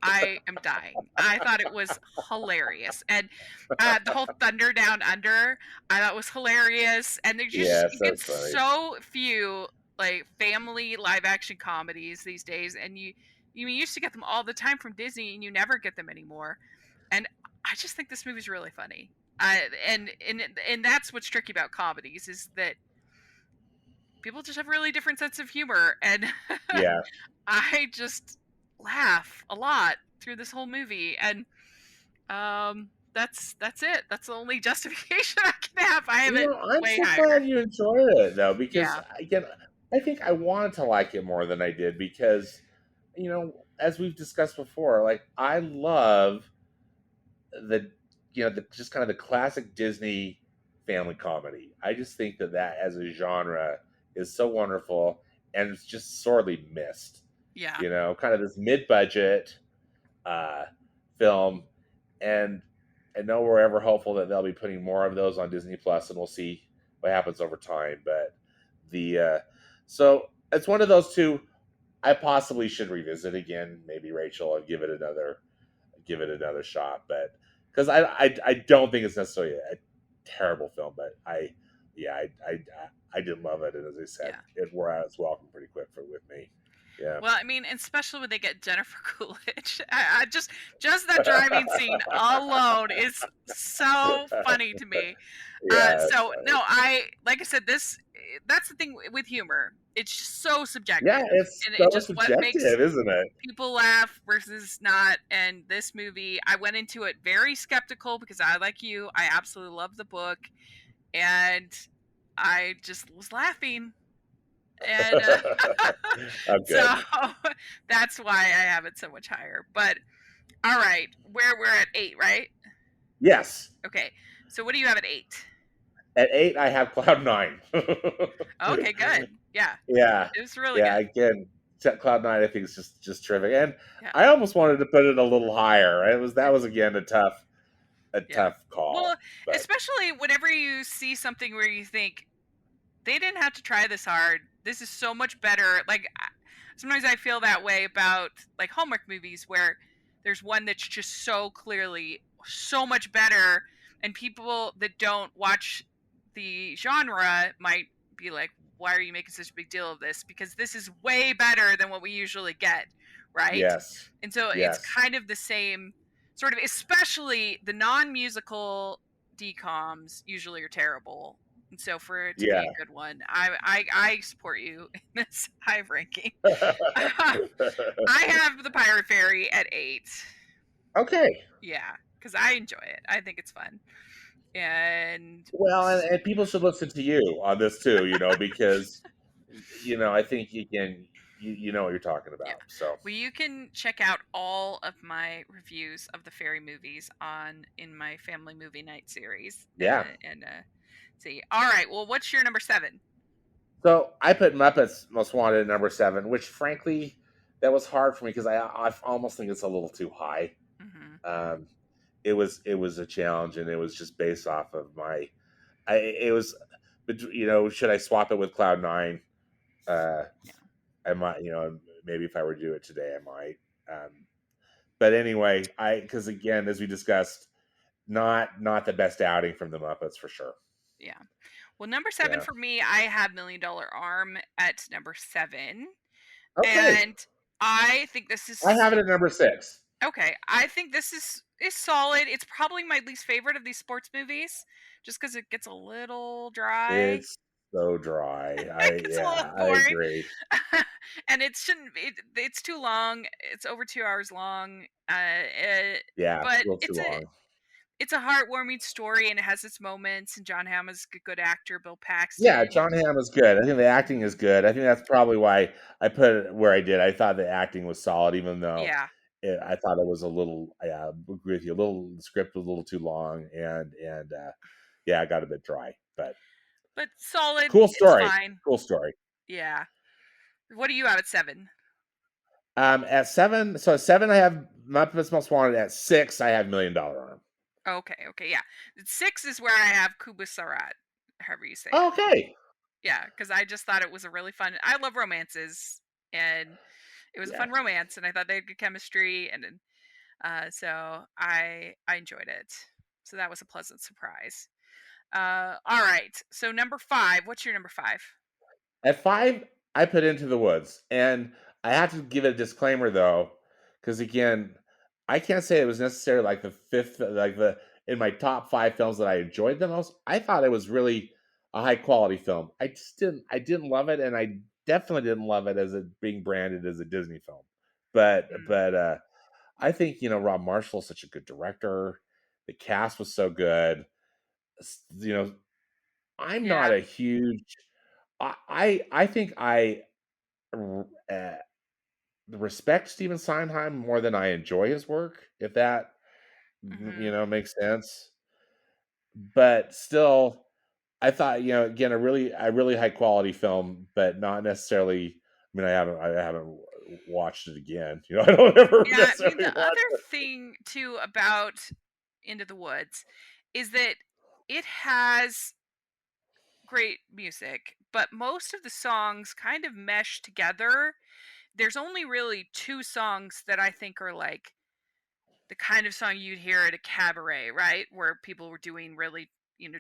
[SPEAKER 1] I am dying. I thought it was hilarious. And the whole Thunder Down Under, I thought was hilarious. And
[SPEAKER 2] Yeah.
[SPEAKER 1] you
[SPEAKER 2] So
[SPEAKER 1] get
[SPEAKER 2] funny.
[SPEAKER 1] so few like family live action comedies these days, and you used to get them all the time from Disney, and you never get them anymore. And I just think this movie's really funny. And that's what's tricky about comedies is that people just have really different sense of humor, and
[SPEAKER 2] Yeah.
[SPEAKER 1] I just laugh a lot through this whole movie, and that's it. That's the only justification I can have. I have it
[SPEAKER 2] I'm
[SPEAKER 1] way
[SPEAKER 2] so
[SPEAKER 1] higher.
[SPEAKER 2] glad you enjoyed it though, because
[SPEAKER 1] Yeah.
[SPEAKER 2] again, I think I wanted to like it more than I did because, as we've discussed before, like I love the the just kind of the classic Disney family comedy. I just think that as a genre is so wonderful and it's just sorely missed.
[SPEAKER 1] Yeah.
[SPEAKER 2] Kind of this mid-budget uh, film, and I know we're ever hopeful that they'll be putting more of those on Disney Plus, and we'll see what happens over time. But the so it's one of those two I possibly should revisit again. Maybe Rachel, and give it another shot, but because I don't think it's necessarily a terrible film, but yeah I didn't love it, and as I said,
[SPEAKER 1] Yeah.
[SPEAKER 2] it wore out its welcome pretty quick with me. Yeah.
[SPEAKER 1] Well, I mean, and especially when they get Jennifer Coolidge. I just that driving scene alone is so funny to me.
[SPEAKER 2] Yeah, it's
[SPEAKER 1] So
[SPEAKER 2] funny.
[SPEAKER 1] no, I like I said, this that's the thing with humor. It's just so
[SPEAKER 2] Yeah,
[SPEAKER 1] subjective,
[SPEAKER 2] it's
[SPEAKER 1] and it
[SPEAKER 2] so
[SPEAKER 1] just what makes
[SPEAKER 2] subjective, isn't it?
[SPEAKER 1] people laugh versus not. And this movie, I went into it very skeptical because I, like you, I absolutely love the book, and I just was laughing, and
[SPEAKER 2] I'm
[SPEAKER 1] so
[SPEAKER 2] good.
[SPEAKER 1] that's why I have it so much higher. But all right, we're at 8, right?
[SPEAKER 2] Yes.
[SPEAKER 1] Okay, so what do you have at 8?
[SPEAKER 2] At 8, I have Cloud 9.
[SPEAKER 1] Okay, good. Yeah,
[SPEAKER 2] Yeah.
[SPEAKER 1] it was really
[SPEAKER 2] Yeah,
[SPEAKER 1] good.
[SPEAKER 2] again, Cloud 9 I think is just terrific, and
[SPEAKER 1] Yeah,
[SPEAKER 2] I almost wanted to put it a little higher. It was that was again a
[SPEAKER 1] yeah.
[SPEAKER 2] tough call,
[SPEAKER 1] Well,
[SPEAKER 2] but
[SPEAKER 1] especially whenever you see something where you think they didn't have to try this hard. This is so much better. Like sometimes I feel that way about like Hallmark movies where there's one that's just so clearly so much better, and people that don't watch the genre might be like, "Why are you making such a big deal of this?" Because this is way better than what we usually get, right?
[SPEAKER 2] yes.
[SPEAKER 1] And so it's
[SPEAKER 2] Yes.
[SPEAKER 1] kind of the same sort of, especially the non-musical DCOMs usually are terrible, and so for it to be
[SPEAKER 2] Yeah.
[SPEAKER 1] a good one, I support you in this high ranking. I have the Pirate Fairy at 8.
[SPEAKER 2] Okay.
[SPEAKER 1] Yeah, because I enjoy it. I think it's fun, and
[SPEAKER 2] Well, and people should listen to you on this too, because I think you know what you're talking
[SPEAKER 1] yeah.
[SPEAKER 2] about. So,
[SPEAKER 1] Well, you can check out all of my reviews of the fairy movies on in my family movie night series,
[SPEAKER 2] yeah.
[SPEAKER 1] and see. All right. Well, what's your number 7?
[SPEAKER 2] So I put Muppets Most Wanted at number 7, which frankly, that was hard for me because I almost think it's a little too high.
[SPEAKER 1] Mm-hmm.
[SPEAKER 2] Um, it was a challenge, and it was just based off of it was, should I swap it with Cloud 9? Uh,
[SPEAKER 1] Yeah.
[SPEAKER 2] I might, maybe if I were to do it today, I might. But anyway, because again, as we discussed, not the best outing from the Muppets for sure.
[SPEAKER 1] Yeah. Well, number 7
[SPEAKER 2] Yeah.
[SPEAKER 1] for me, I have Million Dollar Arm at number 7.
[SPEAKER 2] Okay.
[SPEAKER 1] And I think this
[SPEAKER 2] I
[SPEAKER 1] is
[SPEAKER 2] have it at number 6.
[SPEAKER 1] okay. I think this is solid. It's probably my least favorite of these sports movies, just because it gets a little dry.
[SPEAKER 2] It's so dry.
[SPEAKER 1] It gets a little
[SPEAKER 2] I
[SPEAKER 1] boring,
[SPEAKER 2] agree.
[SPEAKER 1] and it shouldn't. It's too long. It's over 2 hours long.
[SPEAKER 2] Yeah, a
[SPEAKER 1] But
[SPEAKER 2] little too long.
[SPEAKER 1] it's a heartwarming story, and it has its moments. And John Hamm is a good actor. Bill
[SPEAKER 2] Yeah,
[SPEAKER 1] Paxton.
[SPEAKER 2] John Hamm is good. I think the acting is good. I think that's probably why I put it where I did. I thought the acting was solid, even though
[SPEAKER 1] Yeah,
[SPEAKER 2] I thought it was a little. Yeah, I agree with you. The script was a little too long, and yeah, I got a bit dry. But
[SPEAKER 1] but solid.
[SPEAKER 2] cool
[SPEAKER 1] It's
[SPEAKER 2] story.
[SPEAKER 1] fine.
[SPEAKER 2] Cool story.
[SPEAKER 1] Yeah. What do you have at 7?
[SPEAKER 2] At 7, so at 7 I have Muppets Most Wanted. At 6, I have $1 Million Arm.
[SPEAKER 1] Okay, okay, yeah. 6 is where I have Kubusarat, however you say it.
[SPEAKER 2] Okay.
[SPEAKER 1] Yeah, because I just thought it was a really fun. I love romances, and it was a
[SPEAKER 2] Yeah.
[SPEAKER 1] fun romance, and I thought they had good chemistry, and then, so I enjoyed it. So that was a pleasant surprise. All right. So number 5. What's your number 5?
[SPEAKER 2] At 5, I put Into the Woods, and I have to give a disclaimer though, because again, I can't say it was necessarily like the fifth, like the in my top 5 films that I enjoyed the most. I thought it was really a high quality film. I didn't love it, and I definitely didn't love it as it being branded as a Disney film.
[SPEAKER 1] Mm,
[SPEAKER 2] But I think Rob Marshall's such a good director. The cast was so good. You know, I'm not
[SPEAKER 1] yeah.
[SPEAKER 2] a huge. I think I r- uh, respect Steven Sondheim more than I enjoy his work, if that
[SPEAKER 1] Hmm.
[SPEAKER 2] makes sense. But still, I thought again a really high quality film, but not necessarily. I mean, I haven't watched it again. I don't ever
[SPEAKER 1] Yeah. I mean,
[SPEAKER 2] necessarily
[SPEAKER 1] the
[SPEAKER 2] watch
[SPEAKER 1] other
[SPEAKER 2] it.
[SPEAKER 1] thing too about Into the Woods is that it has great music, but most of the songs kind of mesh together. There's only really 2 songs that I think are like the kind of song you'd hear at a cabaret, right? Where people were doing really,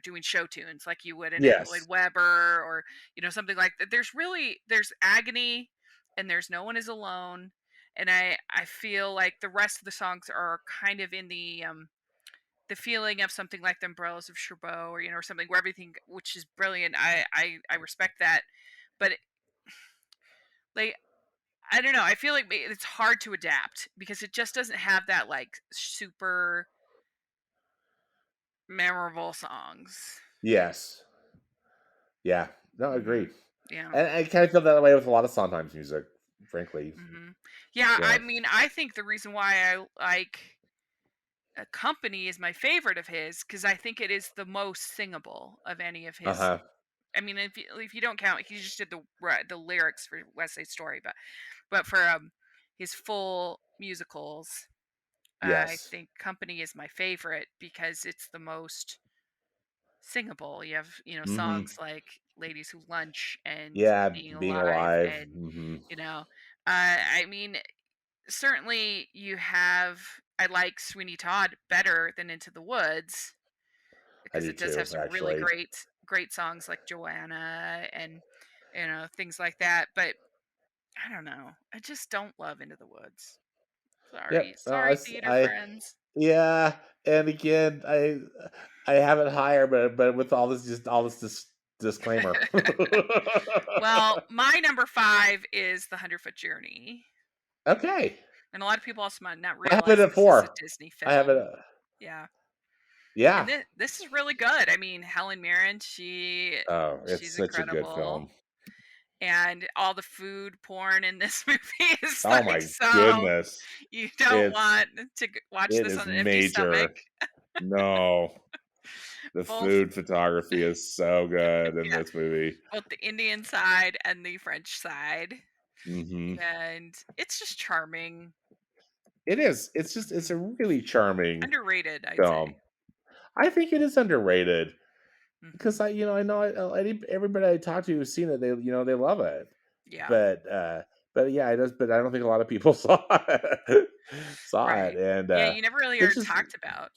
[SPEAKER 1] doing show tunes like you would in Andrew Lloyd
[SPEAKER 2] Yes.
[SPEAKER 1] Webber or, something like that. There's agony and there's no one is alone. And I feel like the rest of the songs are kind of in the feeling of something like the Umbrellas of Cherbourg, or or something where everything, which is brilliant. I respect that, but like, I don't know. I feel like it's hard to adapt because it just doesn't have that like super memorable songs.
[SPEAKER 2] Yes. Yeah. No, I agree.
[SPEAKER 1] Mhm. Yeah.
[SPEAKER 2] And I kind of feel that way with a lot of Sondheim's music, frankly.
[SPEAKER 1] Mhm. Yeah, I
[SPEAKER 2] Yeah.
[SPEAKER 1] mean, I think the reason why I like Company is my favorite of his because I think it is the most singable of any of his.
[SPEAKER 2] Uh-huh.
[SPEAKER 1] I mean, if you don't count, he just did the lyrics for West Side Story, but for his full musicals, I
[SPEAKER 2] Yes.
[SPEAKER 1] think Company is my favorite because it's the most singable. You have,
[SPEAKER 2] Mhm.
[SPEAKER 1] songs like Ladies Who Lunch and
[SPEAKER 2] Yeah,
[SPEAKER 1] Being
[SPEAKER 2] being
[SPEAKER 1] Alive
[SPEAKER 2] alive.
[SPEAKER 1] and,
[SPEAKER 2] Mhm.
[SPEAKER 1] you know, I mean, certainly you have, I like Sweeney Todd better than Into the Woods
[SPEAKER 2] I
[SPEAKER 1] because
[SPEAKER 2] do
[SPEAKER 1] it does have
[SPEAKER 2] too,
[SPEAKER 1] some really
[SPEAKER 2] actually.
[SPEAKER 1] great songs like Joanna and, things like that. But I don't know. I just don't love Into the Woods. Sorry.
[SPEAKER 2] Yep.
[SPEAKER 1] Sorry, theater friends.
[SPEAKER 2] Yeah, and again, I have it higher, but with all this disclaimer.
[SPEAKER 1] Well, my number 5 is The 100-Foot Journey,
[SPEAKER 2] Okay.
[SPEAKER 1] and a lot of people also might not
[SPEAKER 2] I have it
[SPEAKER 1] realize
[SPEAKER 2] at
[SPEAKER 1] this is a
[SPEAKER 2] 4.
[SPEAKER 1] Disney
[SPEAKER 2] I have it
[SPEAKER 1] film.
[SPEAKER 2] at
[SPEAKER 1] Yeah, and
[SPEAKER 2] yeah.
[SPEAKER 1] this is really good. I mean, Helen Mirren,
[SPEAKER 2] Oh, it's
[SPEAKER 1] she's
[SPEAKER 2] such a good
[SPEAKER 1] incredible,
[SPEAKER 2] film.
[SPEAKER 1] and all the food porn in this movie is,
[SPEAKER 2] Oh
[SPEAKER 1] like,
[SPEAKER 2] my
[SPEAKER 1] so
[SPEAKER 2] goodness.
[SPEAKER 1] you don't
[SPEAKER 2] It's
[SPEAKER 1] want to watch
[SPEAKER 2] it
[SPEAKER 1] this
[SPEAKER 2] is
[SPEAKER 1] on an empty stomach.
[SPEAKER 2] major. No. The
[SPEAKER 1] Both
[SPEAKER 2] food photography is so good in
[SPEAKER 1] yeah,
[SPEAKER 2] this movie.
[SPEAKER 1] both the Indian side and the French side,
[SPEAKER 2] Mhm.
[SPEAKER 1] and it's just charming.
[SPEAKER 2] It is. It's a really charming
[SPEAKER 1] Underrated, I'd
[SPEAKER 2] film.
[SPEAKER 1] say.
[SPEAKER 2] I think it is underrated because
[SPEAKER 1] Mhm.
[SPEAKER 2] everybody I talk to who's seen it, they love it.
[SPEAKER 1] Yeah,
[SPEAKER 2] But, yeah, but I don't think a lot of people saw it,
[SPEAKER 1] right.
[SPEAKER 2] and,
[SPEAKER 1] Yeah, you never really
[SPEAKER 2] it's
[SPEAKER 1] heard
[SPEAKER 2] just
[SPEAKER 1] talked about.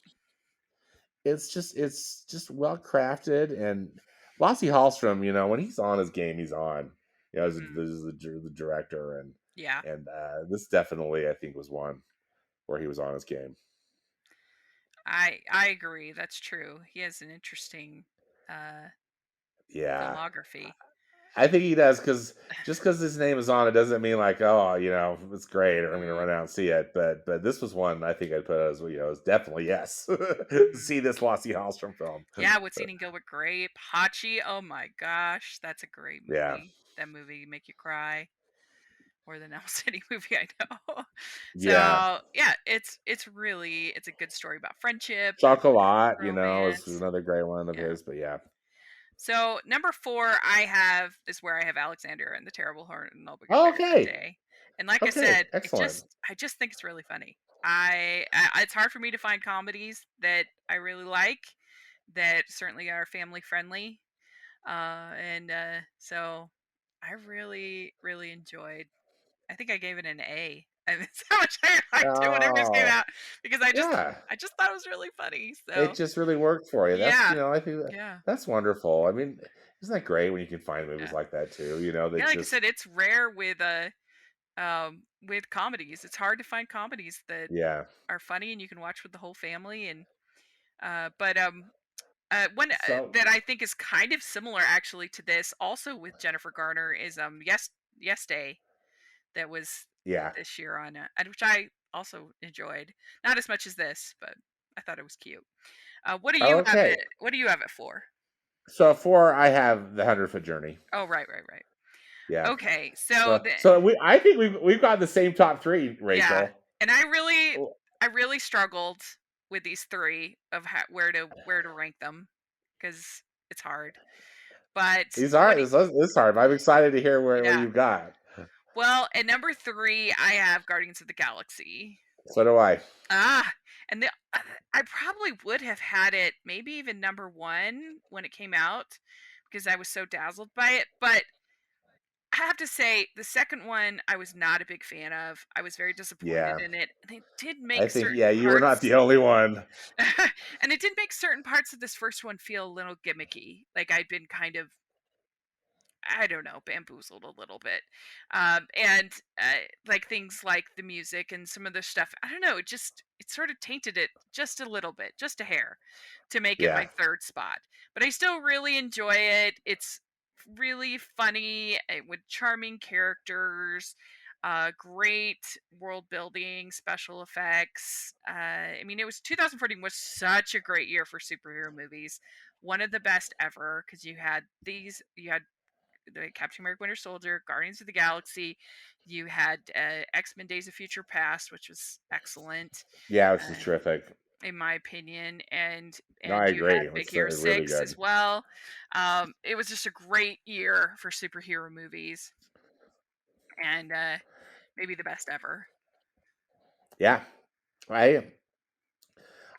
[SPEAKER 2] it's just well crafted, and Lasse Hallstrom, when he's on his game, he's on.
[SPEAKER 1] Mhm.
[SPEAKER 2] this is the director,
[SPEAKER 1] Yeah,
[SPEAKER 2] this definitely, I think, was one where he was on his game.
[SPEAKER 1] I agree, that's true. He has an interesting, uh,
[SPEAKER 2] Yeah.
[SPEAKER 1] filmography.
[SPEAKER 2] I think he does because just because his name is on it doesn't mean like, oh, it's great or I'm going to
[SPEAKER 1] Mhm,
[SPEAKER 2] run out and see it. But this was one I think I'd put as as definitely yes.
[SPEAKER 1] mhm.
[SPEAKER 2] See this Lasse Hallstrom film.
[SPEAKER 1] Yeah, What's Eating Gilbert Grape, Hachi, oh my gosh, that's a great
[SPEAKER 2] Yeah,
[SPEAKER 1] movie. That movie make you cry more than almost any movie I know.
[SPEAKER 2] yeah.
[SPEAKER 1] So, yeah, it's a good story about friendship,
[SPEAKER 2] Chocolat, is
[SPEAKER 1] romance.
[SPEAKER 2] another great one of
[SPEAKER 1] Yeah.
[SPEAKER 2] his. But yeah.
[SPEAKER 1] So number 4, I have is where I have Alexander and the Terrible Horrible
[SPEAKER 2] Oh, okay,
[SPEAKER 1] Birthday, and like I
[SPEAKER 2] okay,
[SPEAKER 1] said,
[SPEAKER 2] excellent.
[SPEAKER 1] I just think it's really funny. It's hard for me to find comedies that I really like that certainly are family friendly, and so I really enjoyed. I think I gave it an A. And that's how much I liked it when it first came
[SPEAKER 2] Oh,
[SPEAKER 1] out because
[SPEAKER 2] yeah.
[SPEAKER 1] I just thought it was really funny.
[SPEAKER 2] It
[SPEAKER 1] So
[SPEAKER 2] just really worked for you.
[SPEAKER 1] yeah,
[SPEAKER 2] I think
[SPEAKER 1] yeah,
[SPEAKER 2] that's wonderful. I mean, isn't that great when you can find movies
[SPEAKER 1] yeah.
[SPEAKER 2] like that too?
[SPEAKER 1] Yeah,
[SPEAKER 2] That
[SPEAKER 1] like I
[SPEAKER 2] just
[SPEAKER 1] said, it's rare with comedies. It's hard to find comedies that
[SPEAKER 2] yeah.
[SPEAKER 1] are funny and you can watch with the whole family. And but one
[SPEAKER 2] So
[SPEAKER 1] that I think is kind of similar actually to this, also with Jennifer Garner, is Yes Day that was
[SPEAKER 2] yeah.
[SPEAKER 1] this year on and which I also enjoyed, not as much as this, but I thought it was cute. What do you have
[SPEAKER 2] Okay.
[SPEAKER 1] it? What do you have it for?
[SPEAKER 2] So 4, I have the 100-Foot Journey.
[SPEAKER 1] Oh, right.
[SPEAKER 2] Yeah.
[SPEAKER 1] Okay, so
[SPEAKER 2] So I think we've got the same top 3,
[SPEAKER 1] yeah,
[SPEAKER 2] Rachel.
[SPEAKER 1] and
[SPEAKER 2] Oh,
[SPEAKER 1] I really struggled with these 3 of where to rank them because it's hard. But
[SPEAKER 2] these are
[SPEAKER 1] what do
[SPEAKER 2] this is hard. I'm excited to hear what
[SPEAKER 1] yeah.
[SPEAKER 2] you've got.
[SPEAKER 1] Well, at number 3, I have Guardians of the Galaxy.
[SPEAKER 2] So do I.
[SPEAKER 1] Ah, and I probably would have had it maybe even number 1 when it came out because I was so dazzled by it, but have to say the second one I was not a big fan of. I was very disappointed
[SPEAKER 2] Yeah,
[SPEAKER 1] in it. They did
[SPEAKER 2] I
[SPEAKER 1] make
[SPEAKER 2] think
[SPEAKER 1] certain
[SPEAKER 2] yeah, you were not
[SPEAKER 1] parts
[SPEAKER 2] the only one.
[SPEAKER 1] and it did make certain parts of this first one feel a little gimmicky. Like I'd been kind of, I don't know, bamboozled a little bit. And like things like the music and some of the stuff, I don't know, it sort of tainted it just a little bit, just a hair to make it my
[SPEAKER 2] Yeah,
[SPEAKER 1] third spot. But I still really enjoy it. It's really funny with charming characters, great world building, special effects. I mean, it was 2014 was such a great year for superhero movies, one of the best ever because you had the Captain America Winter Soldier, Guardians of the Galaxy. You had X Men Days of Future Past, which was excellent,
[SPEAKER 2] yeah, this is
[SPEAKER 1] uh,
[SPEAKER 2] terrific.
[SPEAKER 1] in my opinion,
[SPEAKER 2] No, I
[SPEAKER 1] and you
[SPEAKER 2] agree.
[SPEAKER 1] had Big
[SPEAKER 2] It's
[SPEAKER 1] Hero
[SPEAKER 2] really
[SPEAKER 1] 6 as
[SPEAKER 2] good.
[SPEAKER 1] well. It was just a great year for superhero movies, and maybe the best ever.
[SPEAKER 2] Yeah, I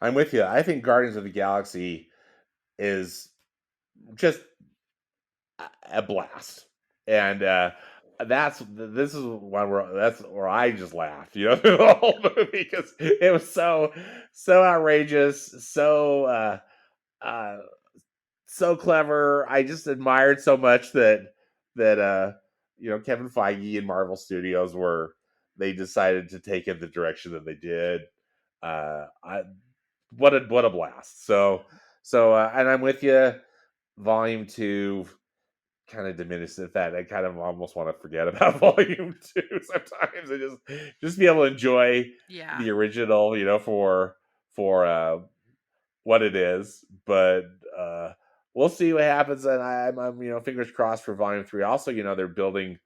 [SPEAKER 2] I'm with you. I think Guardians of the Galaxy is just a blast, and this is one where that's where I just laughed, through the whole movie because it was so outrageous, uh, so clever. I just admired so much that Kevin Feige and Marvel Studios were they decided to take it the direction that they did. I what a blast. And I'm with you. Volume two kind of diminished at that. I kind of almost want to forget about volume two sometimes. I just be able to enjoy
[SPEAKER 1] Yeah.
[SPEAKER 2] the original, for what it is. But we'll see what happens. And I'm fingers crossed for volume three. Also, they're building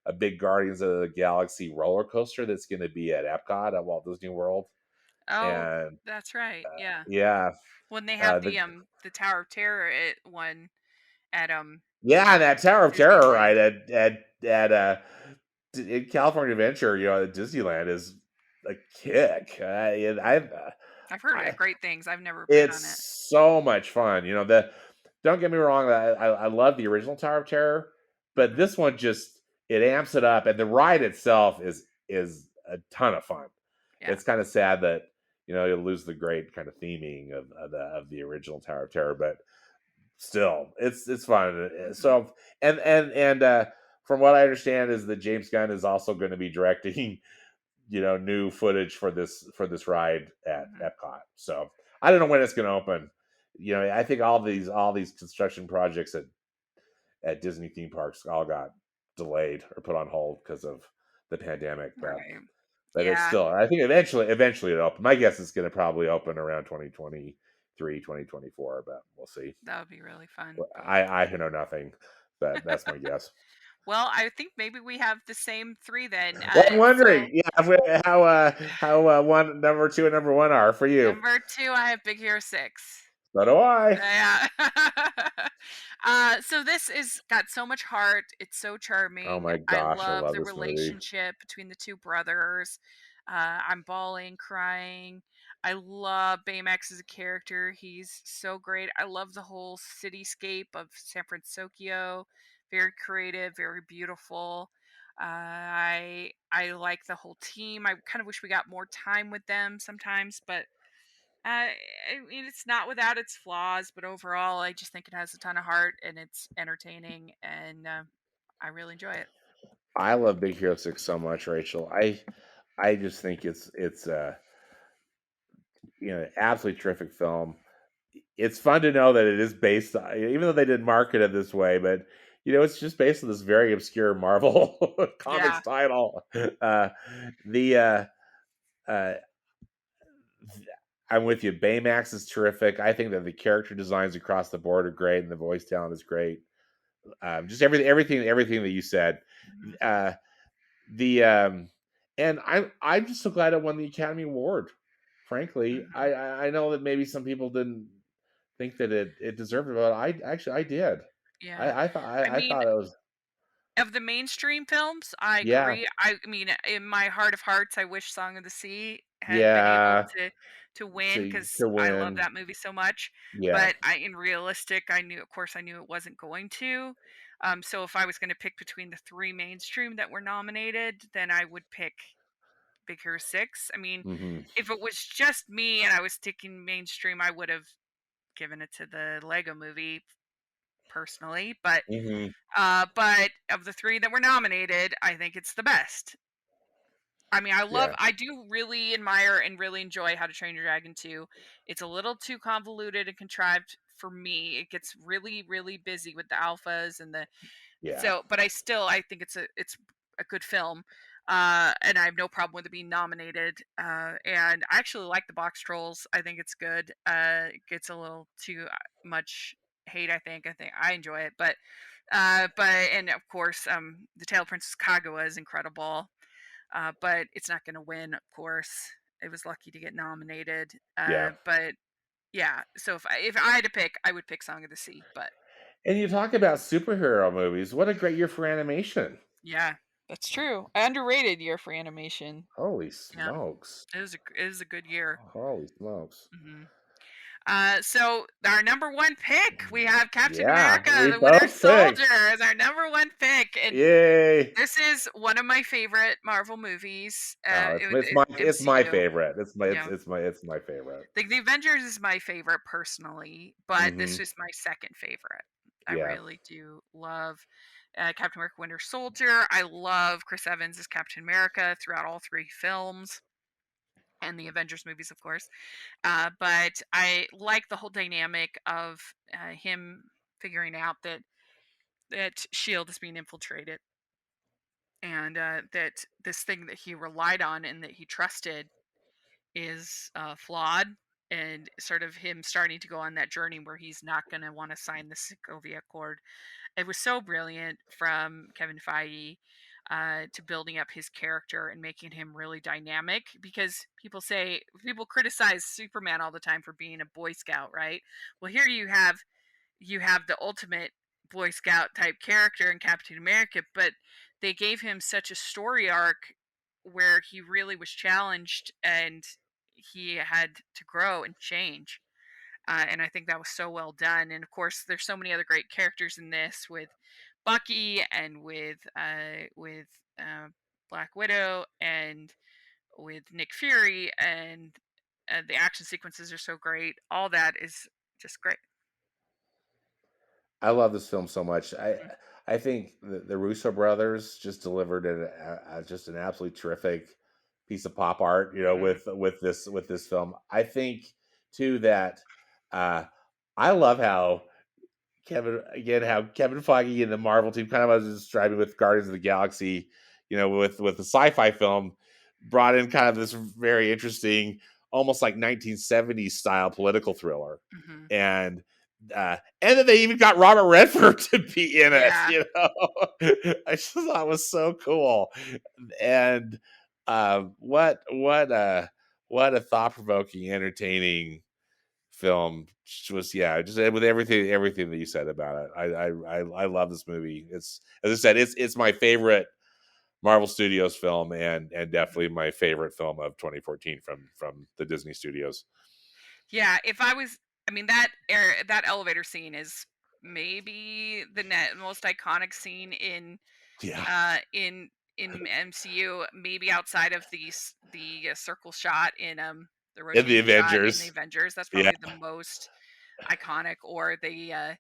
[SPEAKER 2] a big Guardians of the Galaxy roller coaster that's going to be at Epcot at Walt Disney World.
[SPEAKER 1] Oh,
[SPEAKER 2] And
[SPEAKER 1] that's right. Yeah.
[SPEAKER 2] yeah,
[SPEAKER 1] When they have
[SPEAKER 2] the
[SPEAKER 1] the Tower of Terror one at
[SPEAKER 2] yeah, that Tower of Terror
[SPEAKER 1] Disneyland.
[SPEAKER 2] ride in California Adventure, at Disneyland is a kick.
[SPEAKER 1] I've heard
[SPEAKER 2] I
[SPEAKER 1] great things. I've never been
[SPEAKER 2] it's
[SPEAKER 1] on it.
[SPEAKER 2] so much fun. Don't get me wrong, I love the original Tower of Terror, but
[SPEAKER 1] Mhm.
[SPEAKER 2] this one just it amps it up, and the ride itself is a ton of fun.
[SPEAKER 1] Yeah.
[SPEAKER 2] It's kind of sad that you'll lose the great kind of theming of the original Tower of Terror, but still it's fun.
[SPEAKER 1] Mhm.
[SPEAKER 2] So and from what I understand is that James Gunn is also going to be directing new footage for this ride at
[SPEAKER 1] Mhm.
[SPEAKER 2] Epcot. So I don't know when it's going to open. I think all these construction projects at Disney theme parks all got delayed or put on hold because of the pandemic. But
[SPEAKER 1] Right.
[SPEAKER 2] but it's
[SPEAKER 1] Yeah,
[SPEAKER 2] still, I think eventually it'll open. My guess is going to probably open around 2023, 2024, but we'll see.
[SPEAKER 1] that would be really fun.
[SPEAKER 2] Well, I know nothing. That's my guess.
[SPEAKER 1] Well, I think maybe we have the same 3 then.
[SPEAKER 2] Well, I'm
[SPEAKER 1] So
[SPEAKER 2] wondering, yeah, how one number two and number one are for you.
[SPEAKER 1] number 2, I have Big Hero 6.
[SPEAKER 2] So do I.
[SPEAKER 1] Yeah. So this is got so much heart. It's so
[SPEAKER 2] Oh
[SPEAKER 1] charming.
[SPEAKER 2] my
[SPEAKER 1] I
[SPEAKER 2] gosh, I
[SPEAKER 1] love
[SPEAKER 2] love
[SPEAKER 1] the
[SPEAKER 2] this movie.
[SPEAKER 1] relationship between the two brothers. I'm bawling, crying. I love Baymax as a character. He's so great. I love the whole cityscape of San Francisco. Very creative, very beautiful. I like the whole team. I kind of wish we got more time with them sometimes, but I mean, it's not without its flaws, but overall, I just think it has a ton of heart and it's entertaining, and I really enjoy it.
[SPEAKER 2] I love Big Hero 6 so much, Rachel. I just think it's absolutely terrific film. It's fun to know that it is based on, even though they didn't market it this way, but it's just based on this very obscure Marvel
[SPEAKER 1] Yeah.
[SPEAKER 2] comics title. The uh I'm with you. Baymax is terrific. I think that the character designs across the board are great, and the voice talent is great. Just everything that you said.
[SPEAKER 1] Mhm.
[SPEAKER 2] Uh, the and I'm just so glad it won the Academy Award. Frankly,
[SPEAKER 1] Mhm.
[SPEAKER 2] I know that maybe some people didn't think that it deserved it, but I did.
[SPEAKER 1] Yeah.
[SPEAKER 2] I
[SPEAKER 1] I mean,
[SPEAKER 2] thought it was
[SPEAKER 1] of the mainstream films, I
[SPEAKER 2] yeah
[SPEAKER 1] agree. I mean, in my heart of hearts, I wish Song of the Sea had been able
[SPEAKER 2] yeah
[SPEAKER 1] to win because
[SPEAKER 2] to
[SPEAKER 1] I love
[SPEAKER 2] win
[SPEAKER 1] that movie so much.
[SPEAKER 2] yeah
[SPEAKER 1] But in realistic, I knew, of course, I knew it wasn't going to. So if I was going to pick between the three mainstream that were nominated, then I would pick Big Hero 6. I mean,
[SPEAKER 2] Hmm.
[SPEAKER 1] if it was just me and I was sticking mainstream, I would have given it to the Lego movie personally,
[SPEAKER 2] Hmm.
[SPEAKER 1] but of the three that were nominated, I think it's the best. I mean,
[SPEAKER 2] Yeah.
[SPEAKER 1] I do really admire and really enjoy How to Train Your Dragon 2. It's a little too convoluted and contrived for me. It gets really, really busy with the alphas and the
[SPEAKER 2] Yeah.
[SPEAKER 1] so, but I think it's a good film, and I have no problem with it being nominated. And I actually like the Box Trolls. I think it's good. It gets a little too much hate. I think I enjoy it, but and of course, the Tail Princess Kaguya is incredible. But it's not going to win, of course. It was lucky to get nominated.
[SPEAKER 2] Yeah.
[SPEAKER 1] But yeah, so if I had to pick, I would pick Song of the Sea. But
[SPEAKER 2] And you talk about superhero movies. What a great year for animation.
[SPEAKER 1] yeah, that's true. Underrated year for animation.
[SPEAKER 2] Holy
[SPEAKER 1] Yeah,
[SPEAKER 2] smokes.
[SPEAKER 1] it was a good year.
[SPEAKER 2] Holy smokes.
[SPEAKER 1] hmm So our number one pick, we have Captain
[SPEAKER 2] Yeah,
[SPEAKER 1] America:
[SPEAKER 2] we
[SPEAKER 1] The Winter
[SPEAKER 2] both
[SPEAKER 1] Soldier
[SPEAKER 2] picked.
[SPEAKER 1] as our number one pick, and
[SPEAKER 2] Yay.
[SPEAKER 1] this is one of my favorite Marvel movies.
[SPEAKER 2] Oh, it's my
[SPEAKER 1] MCU.
[SPEAKER 2] favorite.
[SPEAKER 1] Yeah,
[SPEAKER 2] It's my favorite.
[SPEAKER 1] the Avengers is my favorite personally, but this
[SPEAKER 2] Hmm.
[SPEAKER 1] is my second favorite. I
[SPEAKER 2] Yeah.
[SPEAKER 1] really do love Captain America: Winter Soldier. I love Chris Evans as Captain America throughout all three films and the Avengers movies, of course. But I like the whole dynamic of him figuring out that Shield is being infiltrated, and that this thing that he relied on and that he trusted is flawed, and sort of him starting to go on that journey where he's not going to want to sign the Sokovia Accord. It was so brilliant from Kevin Feige to building up his character and making him really dynamic, because people criticize Superman all the time for being a Boy Scout, right? Well, here you have the ultimate Boy Scout type character in Captain America, but they gave him such a story arc where he really was challenged and he had to grow and change. And I think that was so well done. And of course, there's so many other great characters in this with Bucky and with uh, Black Widow and with Nick Fury, and the action sequences are so great. All that is just great.
[SPEAKER 2] I love this film so much.
[SPEAKER 1] Mhm.
[SPEAKER 2] I think the Russo brothers just delivered just an absolutely terrific piece of pop art,
[SPEAKER 1] Mhm.
[SPEAKER 2] with this film. I think too that uh, I love how Kevin Feige and the Marvel team, kind of as I was describing with Guardians of the Galaxy, with the sci-fi film, brought in kind of this very interesting, almost like 1970s style political thriller,
[SPEAKER 1] Mhm.
[SPEAKER 2] and and then they even got Robert Redford to be in it.
[SPEAKER 1] Yeah.
[SPEAKER 2] I just thought it was so cool, and what a thought provoking, entertaining film was, yeah, just with everything that you said about it. I love this movie. It's, as I said, it's my favorite Marvel Studios film, and
[SPEAKER 1] Mhm.
[SPEAKER 2] definitely my favorite film of 2014 from the Disney Studios.
[SPEAKER 1] Yeah, if I was I mean that elevator scene is maybe the most iconic scene
[SPEAKER 2] Yeah,
[SPEAKER 1] uh in in MCU, maybe outside of the circle shot in the
[SPEAKER 2] in the
[SPEAKER 1] rotating shot in the
[SPEAKER 2] Avengers.
[SPEAKER 1] Avengers. That's
[SPEAKER 2] Yeah.
[SPEAKER 1] probably the most iconic, or the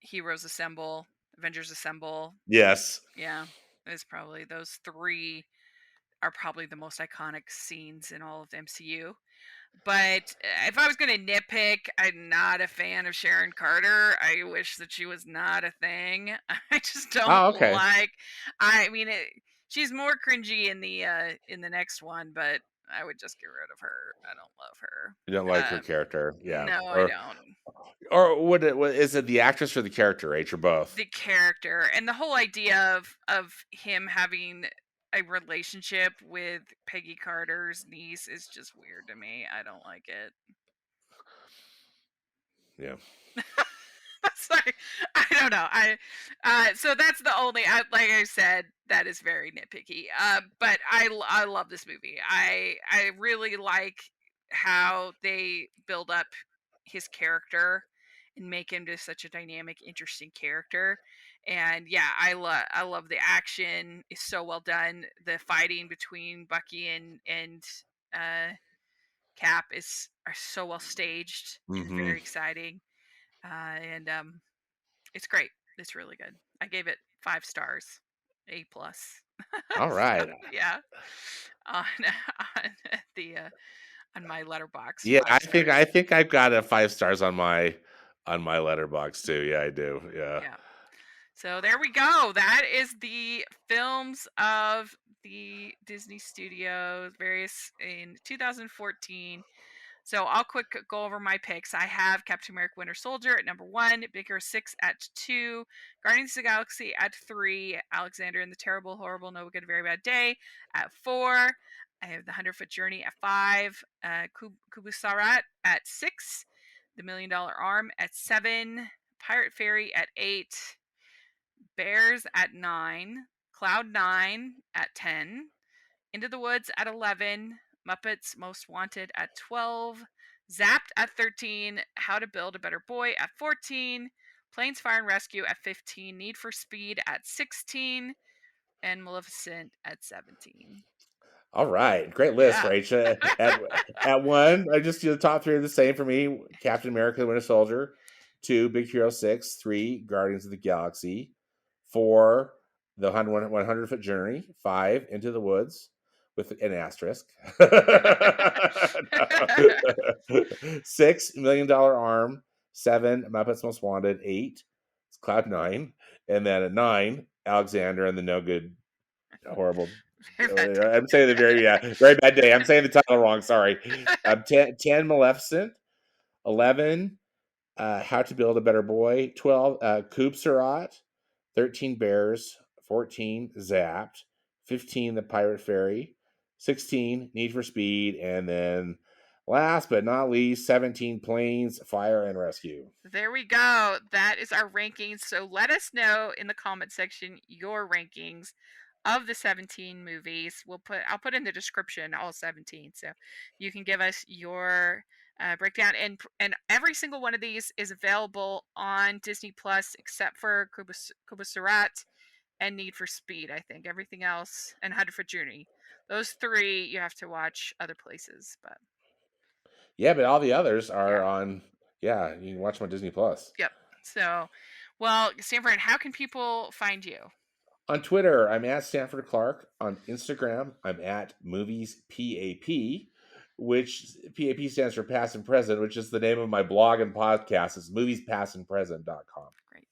[SPEAKER 1] Heroes Assemble, Avengers Assemble.
[SPEAKER 2] Yes.
[SPEAKER 1] Yeah, is probably those three are probably the most iconic scenes in all of the MCU. But if I was going to nitpick, I'm not a fan of Sharon Carter. I wish that she was not a thing. I just don't
[SPEAKER 2] Oh, okay.
[SPEAKER 1] like. I mean, she's more cringy in the next one, but I would just get rid of her. I don't love her.
[SPEAKER 2] You don't like her
[SPEAKER 1] Uh,
[SPEAKER 2] character, yeah,
[SPEAKER 1] no, I don't.
[SPEAKER 2] or is it the actress or the character, H, or both?
[SPEAKER 1] The character and the whole idea of him having a relationship with Peggy Carter's niece is just weird to me. I don't like it.
[SPEAKER 2] Yeah.
[SPEAKER 1] Sorry, I don't know. So that's the only. Like I said, that is very nitpicky. But I love this movie. I really like how they build up his character and make him just such a dynamic, interesting character. And yeah, I love the action is so well done. The fighting between Bucky and uh, Cap is are so well staged and
[SPEAKER 2] Hmm.
[SPEAKER 1] very exciting. And It's great. It's really good. I gave it 5 stars, A+.
[SPEAKER 2] All
[SPEAKER 1] So
[SPEAKER 2] right.
[SPEAKER 1] yeah, on on the on my letterbox,
[SPEAKER 2] Yeah,
[SPEAKER 1] five stars.
[SPEAKER 2] I think I've got a 5 stars on my letterbox too. Yeah, I do. Yeah.
[SPEAKER 1] Yeah. So there we go. That is the films of the Disney Studios, various in 2014. So I'll quick go over my picks. I have Captain America Winter Soldier at number 1, Big Hero 6 at 2, Guardians of the Galaxy at 3, Alexander and the Terrible, Horrible, No Good, Very Bad Day at 4. I have the 100-Foot Journey at 5, Kubusarat at 6, The $1,000,000 Arm at 7, Pirate Fairy at 8, Bears at 9, Cloud 9 at 10, Into the Woods at 11, Muppets Most Wanted at 12, Zapped at 13, How to Build a Better Boy at 14, Planes, Fire and Rescue at 15, Need for Speed at 16, and Maleficent at 17.
[SPEAKER 2] All right, great list,
[SPEAKER 1] Yeah.
[SPEAKER 2] Rachel. At one, I just do the top three are the same for me: Captain America: Winter Soldier, 2, Big Hero 6, 3, Guardians of the Galaxy, 4, the 100-Foot Journey, 5, Into the Woods, with an asterisk, 6, $1,000,000 Arm, 7, Muppets Most Wanted, 8, it's Cloud 9, and then at 9, Alexander and the No Good Horrible.
[SPEAKER 1] Very bad
[SPEAKER 2] I'm saying the very bad day. I'm saying the title wrong. Sorry.
[SPEAKER 1] day.
[SPEAKER 2] 10 Maleficent, 11 How to Build a Better Boy, 12 Coop Surat, 13 Bears, 14 Zapped, 15 The Pirate Fairy, 16 Need for Speed, and then last but not least 17 Planes, Fire and Rescue.
[SPEAKER 1] There we go. That is our rankings. So let us know in the comment section your rankings of the 17 movies. I'll put in the description all 17, so you can give us your breakdown. And every single one of these is available on Disney Plus except for Kubasurat and Need for Speed. I think everything else and 100-Foot Journey. Those three you have to watch other places, but
[SPEAKER 2] Yeah, but all the others are
[SPEAKER 1] yeah.
[SPEAKER 2] on. Yeah, you can watch them on Disney Plus.
[SPEAKER 1] Yep. So, well, Stanford, how can people find you?
[SPEAKER 2] On Twitter, I'm at Stanford Clark. On Instagram, I'm at Movies PAP, which PAP stands for Past and Present, which is the name of my blog and podcast. It's moviespastandpresent.com.
[SPEAKER 1] Great.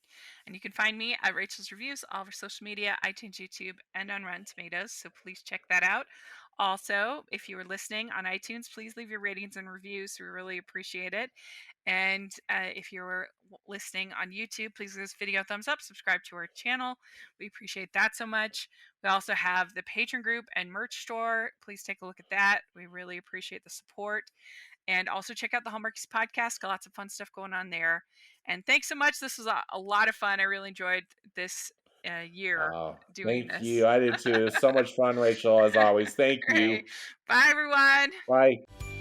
[SPEAKER 1] And you can find me at Rachel's Reviews, all over social media, iTunes, YouTube, and on Rotten Tomatoes. So please check that out. Also, if you are listening on iTunes, please leave your ratings and reviews. We really appreciate it. And if you're listening on YouTube, please give this video a thumbs up, subscribe to our channel. We appreciate that so much. We also have the Patreon group and merch store. Please take a look at that. We really appreciate the support. And also check out the Hallmarkies podcast. Got lots of fun stuff going on there. And thanks so much. This was a lot of fun. I really enjoyed this year
[SPEAKER 2] Oh,
[SPEAKER 1] doing
[SPEAKER 2] thank
[SPEAKER 1] this.
[SPEAKER 2] you. I did too. So much fun, Rachel, as always. Thank
[SPEAKER 1] Great.
[SPEAKER 2] you.
[SPEAKER 1] Bye, everyone.
[SPEAKER 2] Bye.